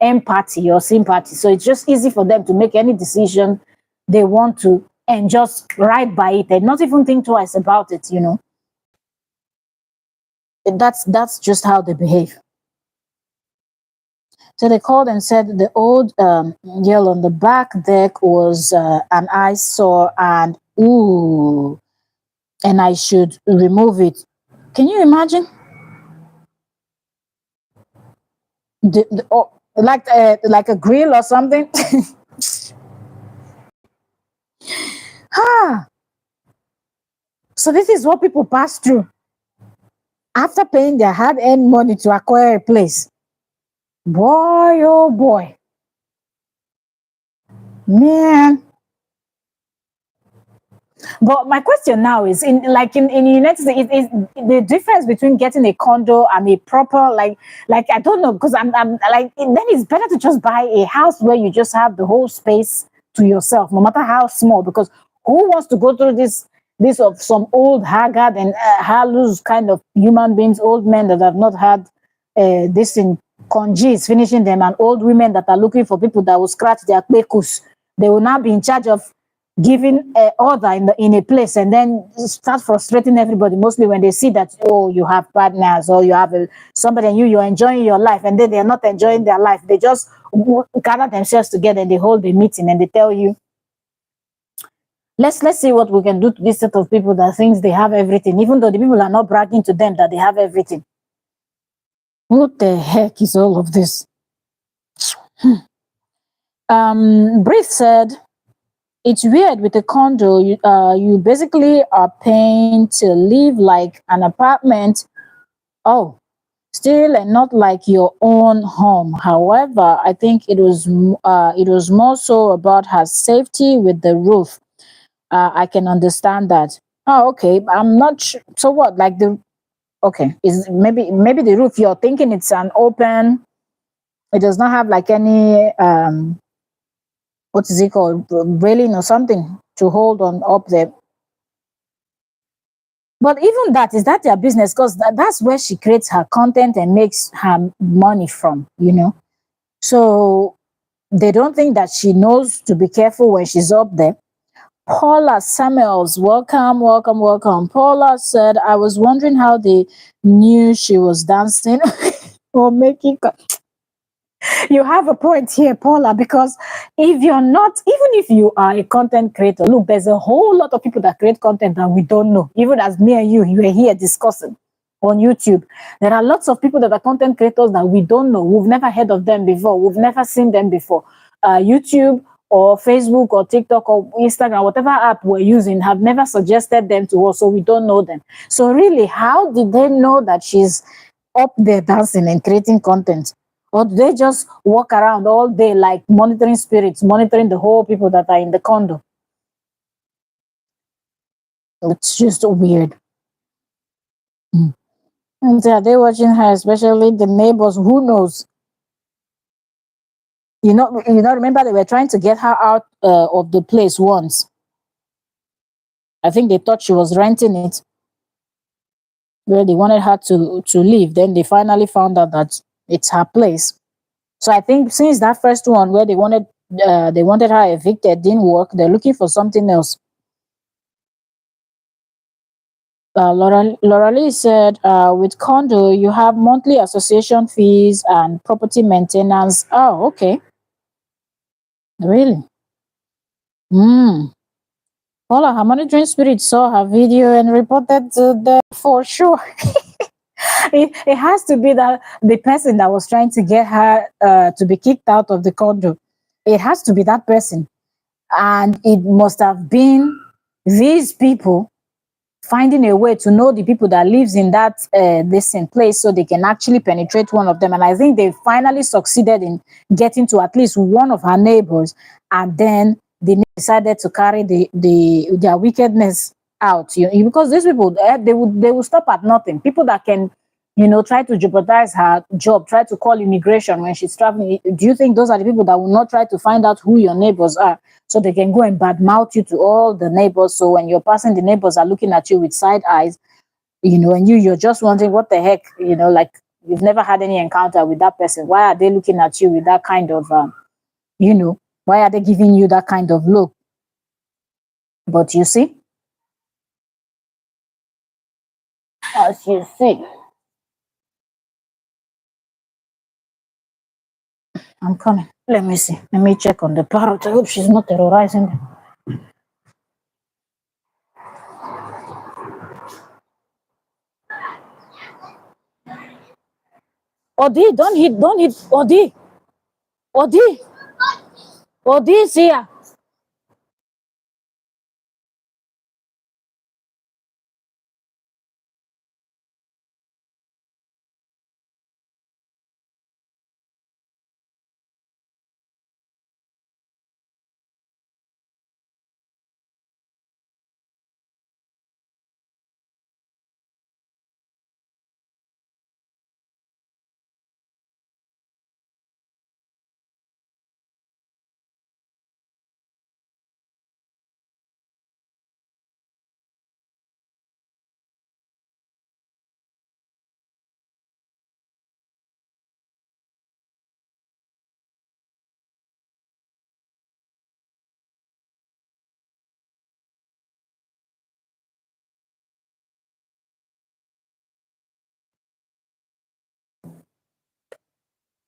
empathy or sympathy. So it's just easy for them to make any decision they want to and just ride by it and not even think twice about it, That's just how they behave. So they called and said the old girl on the back deck was an eyesore, and and I should remove it. Can you imagine? Like a grill or something. So this is what people pass through after paying their hard-earned money to acquire a place. Boy, oh boy, man. But my question now is, in the United States, is the difference between getting a condo and a proper like I don't know, because I'm like, then it's better to just buy a house where you just have the whole space to yourself, no matter how small. Because who wants to go through this of some old haggard and halloos kind of human beings, old men that have not had this in congees finishing them, and old women that are looking for people that will scratch their pekus. They will now be in charge of giving order in a place, and then start frustrating everybody, mostly when they see that, you have partners or you have somebody and you're enjoying your life, and then they're not enjoying their life. They just gather themselves together and they hold a meeting and they tell you, let's see what we can do to this set of people that thinks they have everything, even though the people are not bragging to them that they have everything. What the heck is all of this? Brief said, it's weird with a condo. You basically are paying to live like an apartment Oh, still and not like your own home. However, I think it was more so about her safety with the roof. I can understand that. Oh, okay. I'm not sure. So what? Like the okay is maybe the roof. You're thinking it's an open. It does not have like any what is it called, railing or something to hold on up there. But even that, is that their business? Because that's where she creates her content and makes her money from. So they don't think that she knows to be careful when she's up there. Paula Samuels, welcome, welcome, welcome. Paula said, I was wondering how they knew she was dancing or making. You have a point here, Paula, because if you're not, even if you are a content creator, look, there's a whole lot of people that create content that we don't know. Even as me and you are here discussing on YouTube. There are lots of people that are content creators that we don't know. We've never heard of them before. We've never seen them before. YouTube or Facebook or TikTok or Instagram, whatever app we're using, have never suggested them to us, so we don't know them. So really, how did they know that she's up there dancing and creating content? Or do they just walk around all day like monitoring spirits, monitoring the whole people that are in the condo? It's just weird. Mm. And are they watching her, especially the neighbors? Who knows? Remember they were trying to get her out of the place once. I think they thought she was renting it, where they wanted her to leave. Then they finally found out that it's her place. So I think since that first one where they wanted her evicted didn't work, they're looking for something else. Laura Lee said, with condo, you have monthly association fees and property maintenance. Oh, okay. Really? Hmm. Paula, her monitoring spirit saw her video and reported to them for sure. It has to be the person that was trying to get her to be kicked out of the condo. It has to be that person. And it must have been these people finding a way to know the people that lives in that this same place so they can actually penetrate one of them. And I think they finally succeeded in getting to at least one of her neighbors, and then they decided to carry their wickedness out. Because these people, they will stop at nothing. People that can try to jeopardize her job, try to call immigration when she's traveling. Do you think those are the people that will not try to find out who your neighbors are so they can go and badmouth you to all the neighbors? So when you're passing, the neighbors are looking at you with side eyes, and you're just wondering what the heck, like you've never had any encounter with that person. Why are they looking at you with that kind of, why are they giving you that kind of look? But you see, as you see, I'm coming. Let me see. Let me check on the parrot. I hope she's not terrorizing them. Odi, don't hit, Odi, Odi, Odi is here.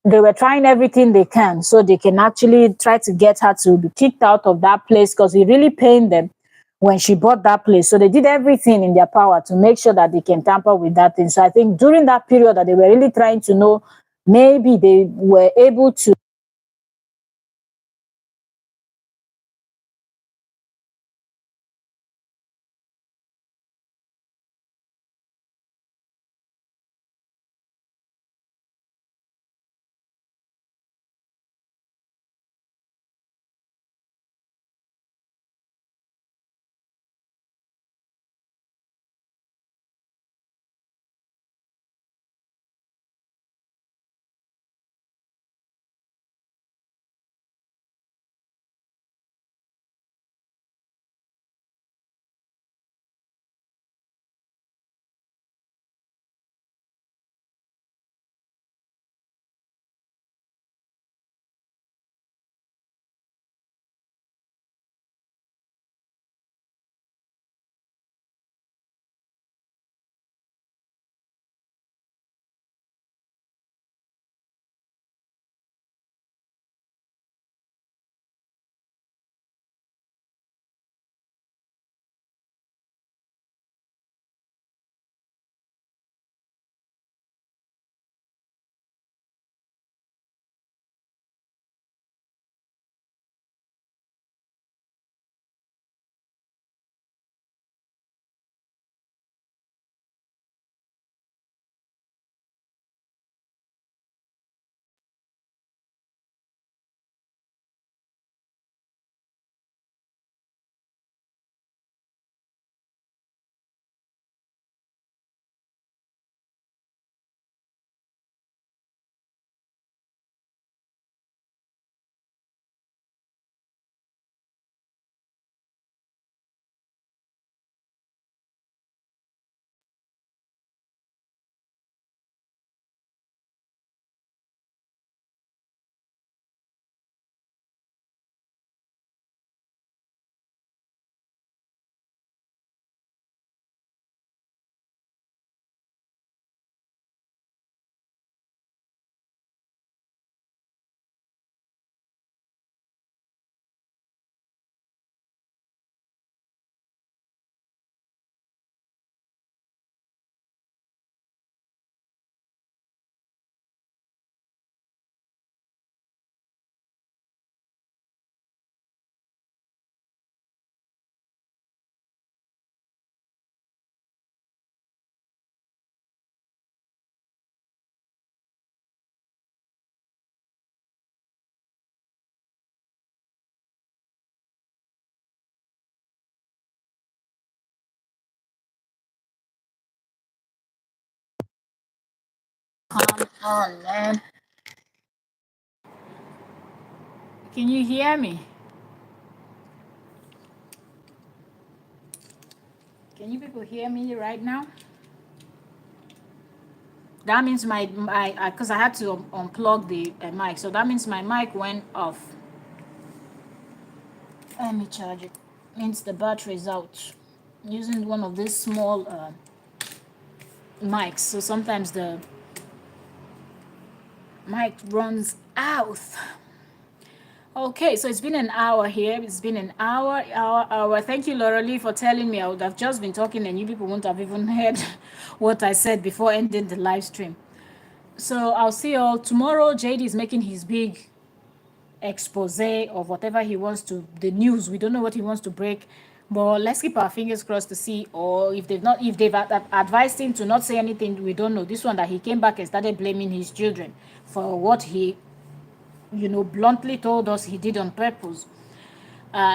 They were trying everything they can so they can actually try to get her to be kicked out of that place, because it really pained them when she bought that place. So they did everything in their power to make sure that they can tamper with that thing. So I think during that period that they were really trying to know, maybe they were able to Come on, man. Can you hear me? Can you people hear me right now? That means my because I had to unplug the mic, so that means my mic went off. Let me charge it. Means the battery is out. I'm using one of these small mics, so sometimes the mic runs out. Okay, so it's been an hour here. It's been an hour. Thank you, Laura Lee, for telling me. I would have just been talking and you people wouldn't have even heard what I said before ending the live stream. So I'll see you all tomorrow. JD is making his big expose of whatever he wants to, the news. We don't know what he wants to break, but let's keep our fingers crossed to see, or if they've advised him to not say anything, we don't know. This one that he came back and started blaming his children for what he, bluntly told us he did on purpose.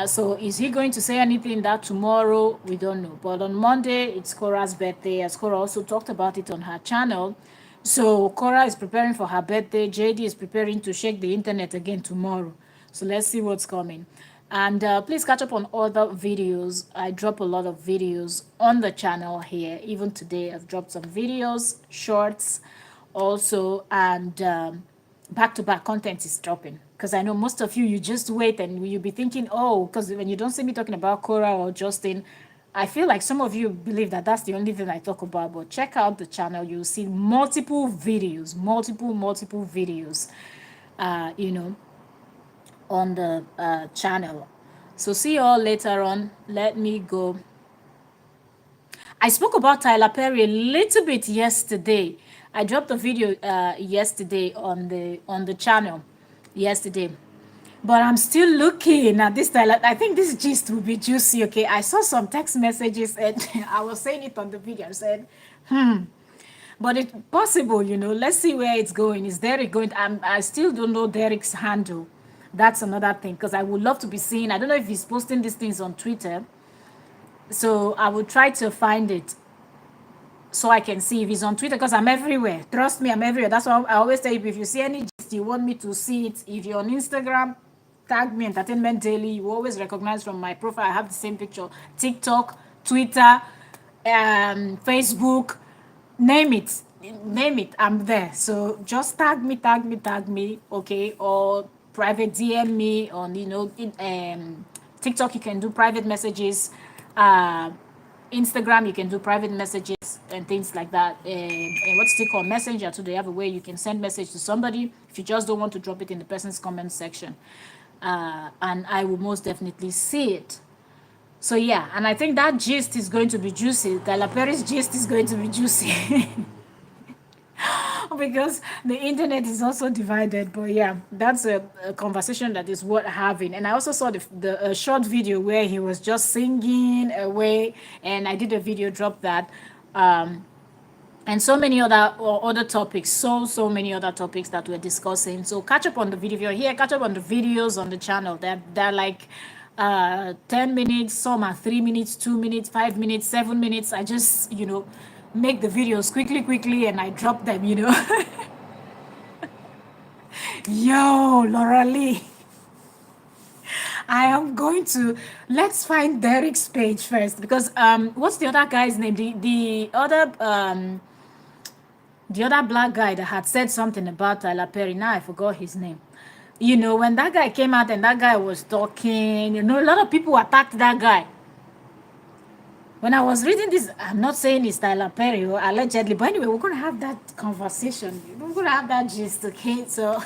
So is he going to say anything that tomorrow? We don't know. But on Monday, it's Korra's birthday, as Korra also talked about it on her channel. So Korra is preparing for her birthday. JD is preparing to shake the internet again tomorrow. So let's see what's coming. And please catch up on other videos. I drop a lot of videos on the channel here. Even today, I've dropped some videos, shorts also, and back-to-back content is dropping. Because I know most of you, you just wait and you'll be thinking, oh, because when you don't see me talking about Korra or Justin, I feel like some of you believe that that's the only thing I talk about. But check out the channel. You'll see multiple videos, multiple videos, uh, you know, on the channel. So see you all later on. Let me go. I spoke about Tyler Perry a little bit yesterday. I dropped a video yesterday on the channel yesterday. But I'm still looking at this Tyler. I think this gist will be juicy, okay? I saw some text messages and I was saying it on the video. I said, but it's possible, Let's see where it's going. Is Derek going? I still don't know Derek's handle. That's another thing because I would love to be seeing. I don't know if he's posting these things on Twitter. So I will try to find it so I can see if he's on Twitter because I'm everywhere. Trust me, I'm everywhere. That's why I always say if you see any gist, you want me to see it. If you're on Instagram, tag me Entertainment Daily. You always recognize from my profile. I have the same picture. TikTok, Twitter, Facebook, name it. Name it. I'm there. So just tag me, okay? Or private DM me on, TikTok. You can do private messages. Instagram, you can do private messages and things like that. And what's it called? Messenger too. They have a way you can send message to somebody if you just don't want to drop it in the person's comment section. And I will most definitely see it. So yeah, and I think that gist is going to be juicy. Tyler Perry's gist is going to be juicy. Because the internet is also divided. But yeah, that's a conversation that is worth having. And I also saw the short video where he was just singing away, and I did a video, drop that. And so many other topics, so many other topics that we're discussing. So catch up on the video. If you're here, catch up on the videos on the channel. They're like 10 minutes, some are 3 minutes, 2 minutes, 5 minutes, 7 minutes. I just, make the videos quickly and I drop them, Yo, Laura Lee. I am going to let's find Derek's page first because what's the other guy's name? The other black guy that had said something about Tyler Perry. Now I forgot his name. When that guy came out and that guy was talking, a lot of people attacked that guy. When I was reading this, I'm not saying it's Tyler Perry or allegedly, but anyway, we're going to have that conversation. We're going to have that gist, okay? So,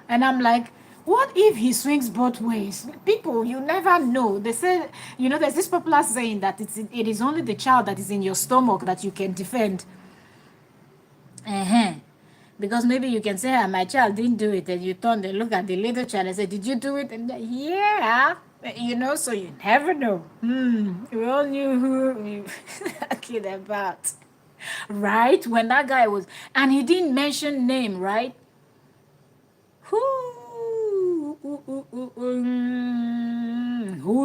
and I'm like, what if he swings both ways? People, you never know. They say, there's this popular saying that it is only the child that is in your stomach that you can defend. Because maybe you can say, my child didn't do it, and you turn and look at the little child and say, did you do it? And yeah, so you never know. We all knew who we talking about, right? When that guy was, and he didn't mention name, right? Who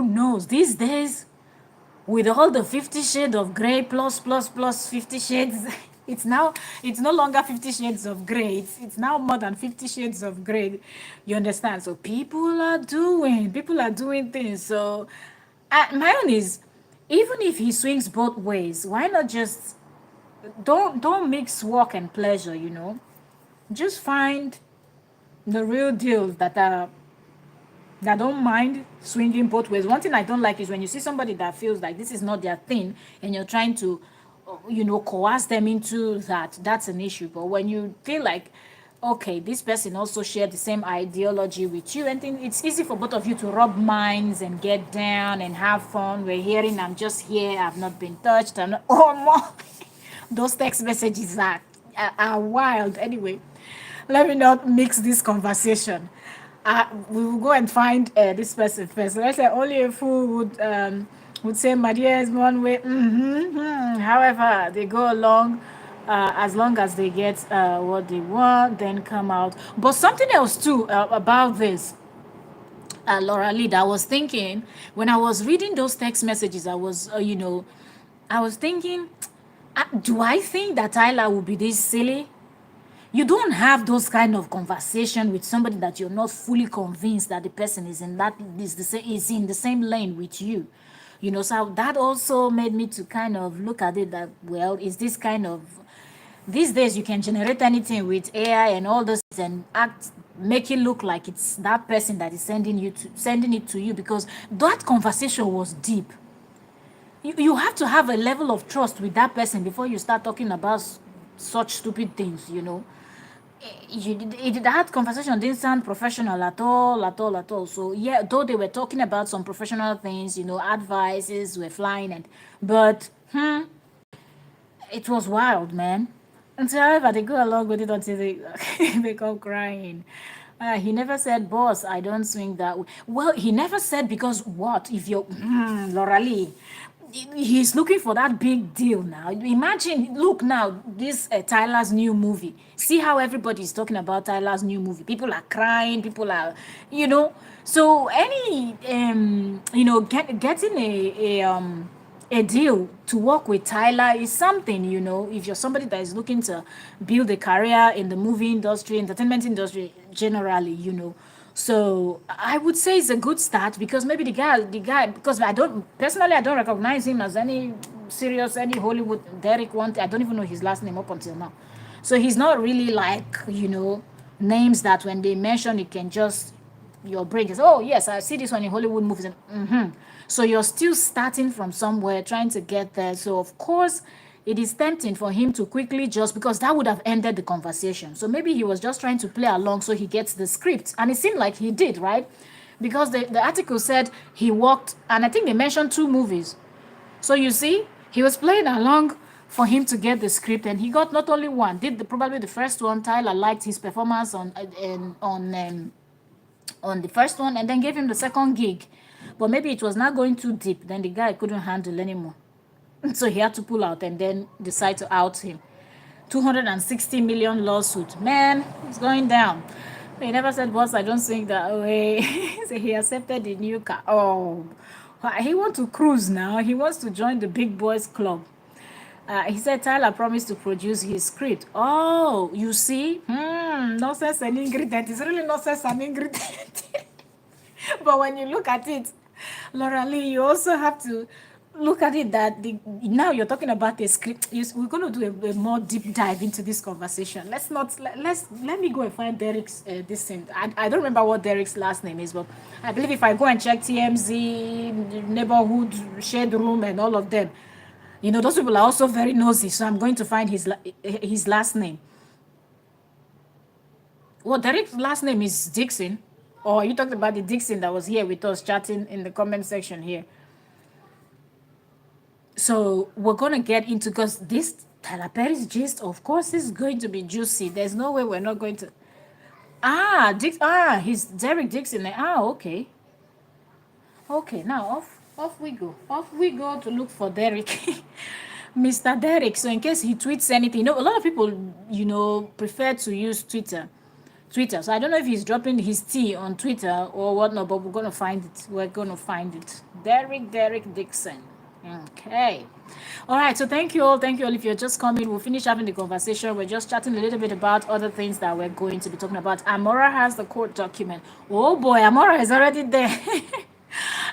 knows? These days, with all the 50 shades of gray plus 50 shades, It's no longer 50 shades of gray. It's now more than 50 shades of gray. You understand? So people are doing things. So my own is, even if he swings both ways, why not just don't mix work and pleasure, you know? Just find the real deals that don't mind swinging both ways. One thing I don't like is when you see somebody that feels like this is not their thing and you're trying to, coerce them into that. That's an issue. But when you feel like, okay, this person also shared the same ideology with you, and then it's easy for both of you to rub minds and get down and have fun. We're hearing, I'm just here, I've not been touched, I'm not, oh, more. Those text messages are wild. Anyway, let me not mix this conversation. We will go and find this person first. Let's say only a fool would say Maria is one way. However, they go along. As long as they get what they want, then come out. But something else too about this, Laura Lee, I was thinking when I was reading those text messages, I was thinking, do I think that Tyler will be this silly? You don't have those kind of conversation with somebody that you're not fully convinced that the person is is in the same lane with you. So that also made me to kind of look at it that, well, is this kind of, these days you can generate anything with AI and all this and make it look like it's that person that is sending it to you, because that conversation was deep. You have to have a level of trust with that person before you start talking about such stupid things. That conversation didn't sound professional at all, at all, at all. So yeah, though they were talking about some professional things, advices were flying, but it was wild, man. And so, however, they go along with it until they they come crying. He never said, boss, I don't swing that way. Well, he never said, because what? If you're, Laura Lee, he's looking for that big deal now. Imagine, look now, this Tyler's new movie. See how everybody's talking about Tyler's new movie. People are crying, people are, so any, getting a deal to work with Tyler is something, if you're somebody that is looking to build a career in the movie industry, entertainment industry generally. So I would say it's a good start, because maybe the guy, because I don't recognize him as any Hollywood Derek one. I don't even know his last name up until now. So he's not really like, names that when they mention it can just, your brain is, oh yes, I see this one in Hollywood movies. And so you're still starting from somewhere, trying to get there. So of course it is tempting for him to quickly, just because that would have ended the conversation. So maybe he was just trying to play along so he gets the script. And it seemed like he did, right? Because the article said he worked, and I think they mentioned 2 movies. So you see, he was playing along for him to get the script, and he got not only one, probably the first one. Tyler liked his performance on the first one, and then gave him the second gig. But maybe it was not going too deep. Then the guy couldn't handle anymore. So he had to pull out and then decide to out him. 260 million lawsuit. Man, it's going down. He never said, boss, I don't think that way. So he accepted the new car. Oh, he wants to cruise now. He wants to join the big boys club. He said Tyler promised to produce his script. Oh, you see? Nonsense and ingredient. It's really nonsense and ingredient. But when you look at it, Laura Lee, you also have to look at it that now you're talking about a script. We're going to do a more deep dive into this conversation. Let me go and find Derek's this thing. I don't remember what Derek's last name is, but I believe if I go and check TMZ, neighborhood, shared room, and all of them, those people are also very nosy. So I'm going to find his last name. Well, Derek's last name is Dixon. Or you talked about the Dixon that was here with us chatting in the comment section here. So we're going to get into, because this Tyler Perry's gist, of course, is going to be juicy. There's no way we're not going to. He's Derek Dixon. Okay. Okay, now off we go. Off we go to look for Derek. Mr. Derek. So in case he tweets anything, a lot of people, prefer to use Twitter. So I don't know if he's dropping his tea on Twitter or whatnot, but we're going to find it. Derek Dixon. Okay. All right. So thank you all. Thank you all. If you're just coming, we'll finish having the conversation. We're just chatting a little bit about other things that we're going to be talking about. Amora has the court document. Oh boy, Amora is already there.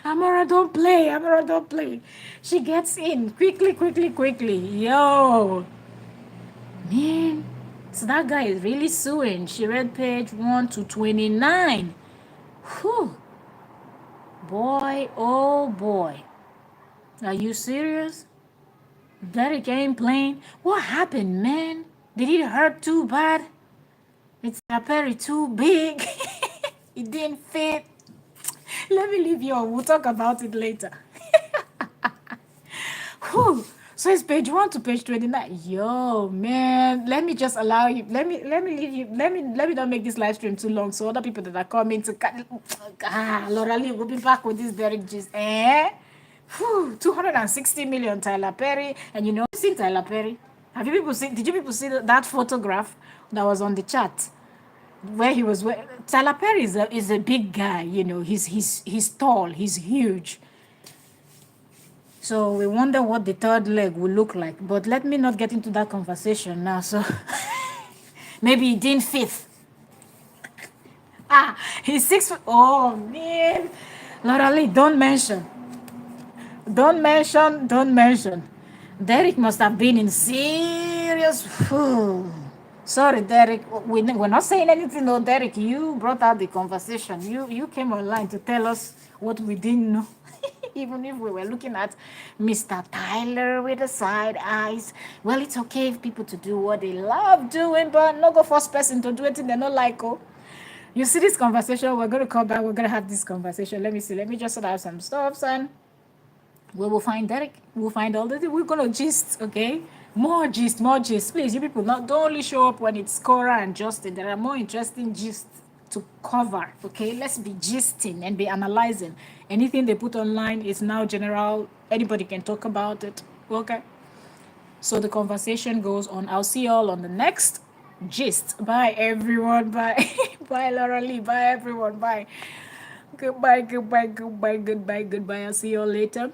Amora, don't play. Amora, don't play. She gets in quickly, quickly, quickly. Yo, man. So that guy is really suing. She read page 1 to 29. Whew. Boy, oh boy. Are you serious? Derek ain't playing. What happened, man? Did it hurt too bad? It's apparently too big. It didn't fit. Let me leave you. We'll talk about it later. Whew. So it's page 1 to page 29. Yo, man. Let me just allow you. Let me leave you. Let me not make this live stream too long. So other people that are coming to Laura Lee will be back with this Derek gist. 260 million Tyler Perry. And you know, seen Tyler Perry? Have you people seen? Did you people see that photograph that was on the chat where he was? Tyler Perry is a big guy. You know, he's tall. He's huge. So we wonder what the third leg will look like. But let me not get into that conversation now. So maybe he didn't fit. He's 6 foot. Oh man, Laura Lee, don't mention. Don't mention, don't mention. Derek must have been in serious. Sorry, Derek. We're not saying anything, no, Derek. You brought out the conversation. You came online to tell us what we didn't know. Even if we were looking at Mr. Tyler with the side eyes. Well, it's okay if people to do what they love doing, but not go force person to do anything they don't like. Oh. You see this conversation? We're going to come back. We're going to have this conversation. Let me see. Let me just sort out some stuff, son. We will find Derek. We'll find all the things. We're gonna gist, okay? More gist, more gist. Please, you people, don't only show up when it's Korra and Justin. There are more interesting gists to cover, okay? Let's be gisting and be analyzing. Anything they put online is now general. Anybody can talk about it, okay? So the conversation goes on. I'll see you all on the next gist. Bye, everyone. Bye. Bye, Laura Lee. Bye, everyone. Bye. Goodbye, goodbye, goodbye, goodbye, goodbye. I'll see you all later.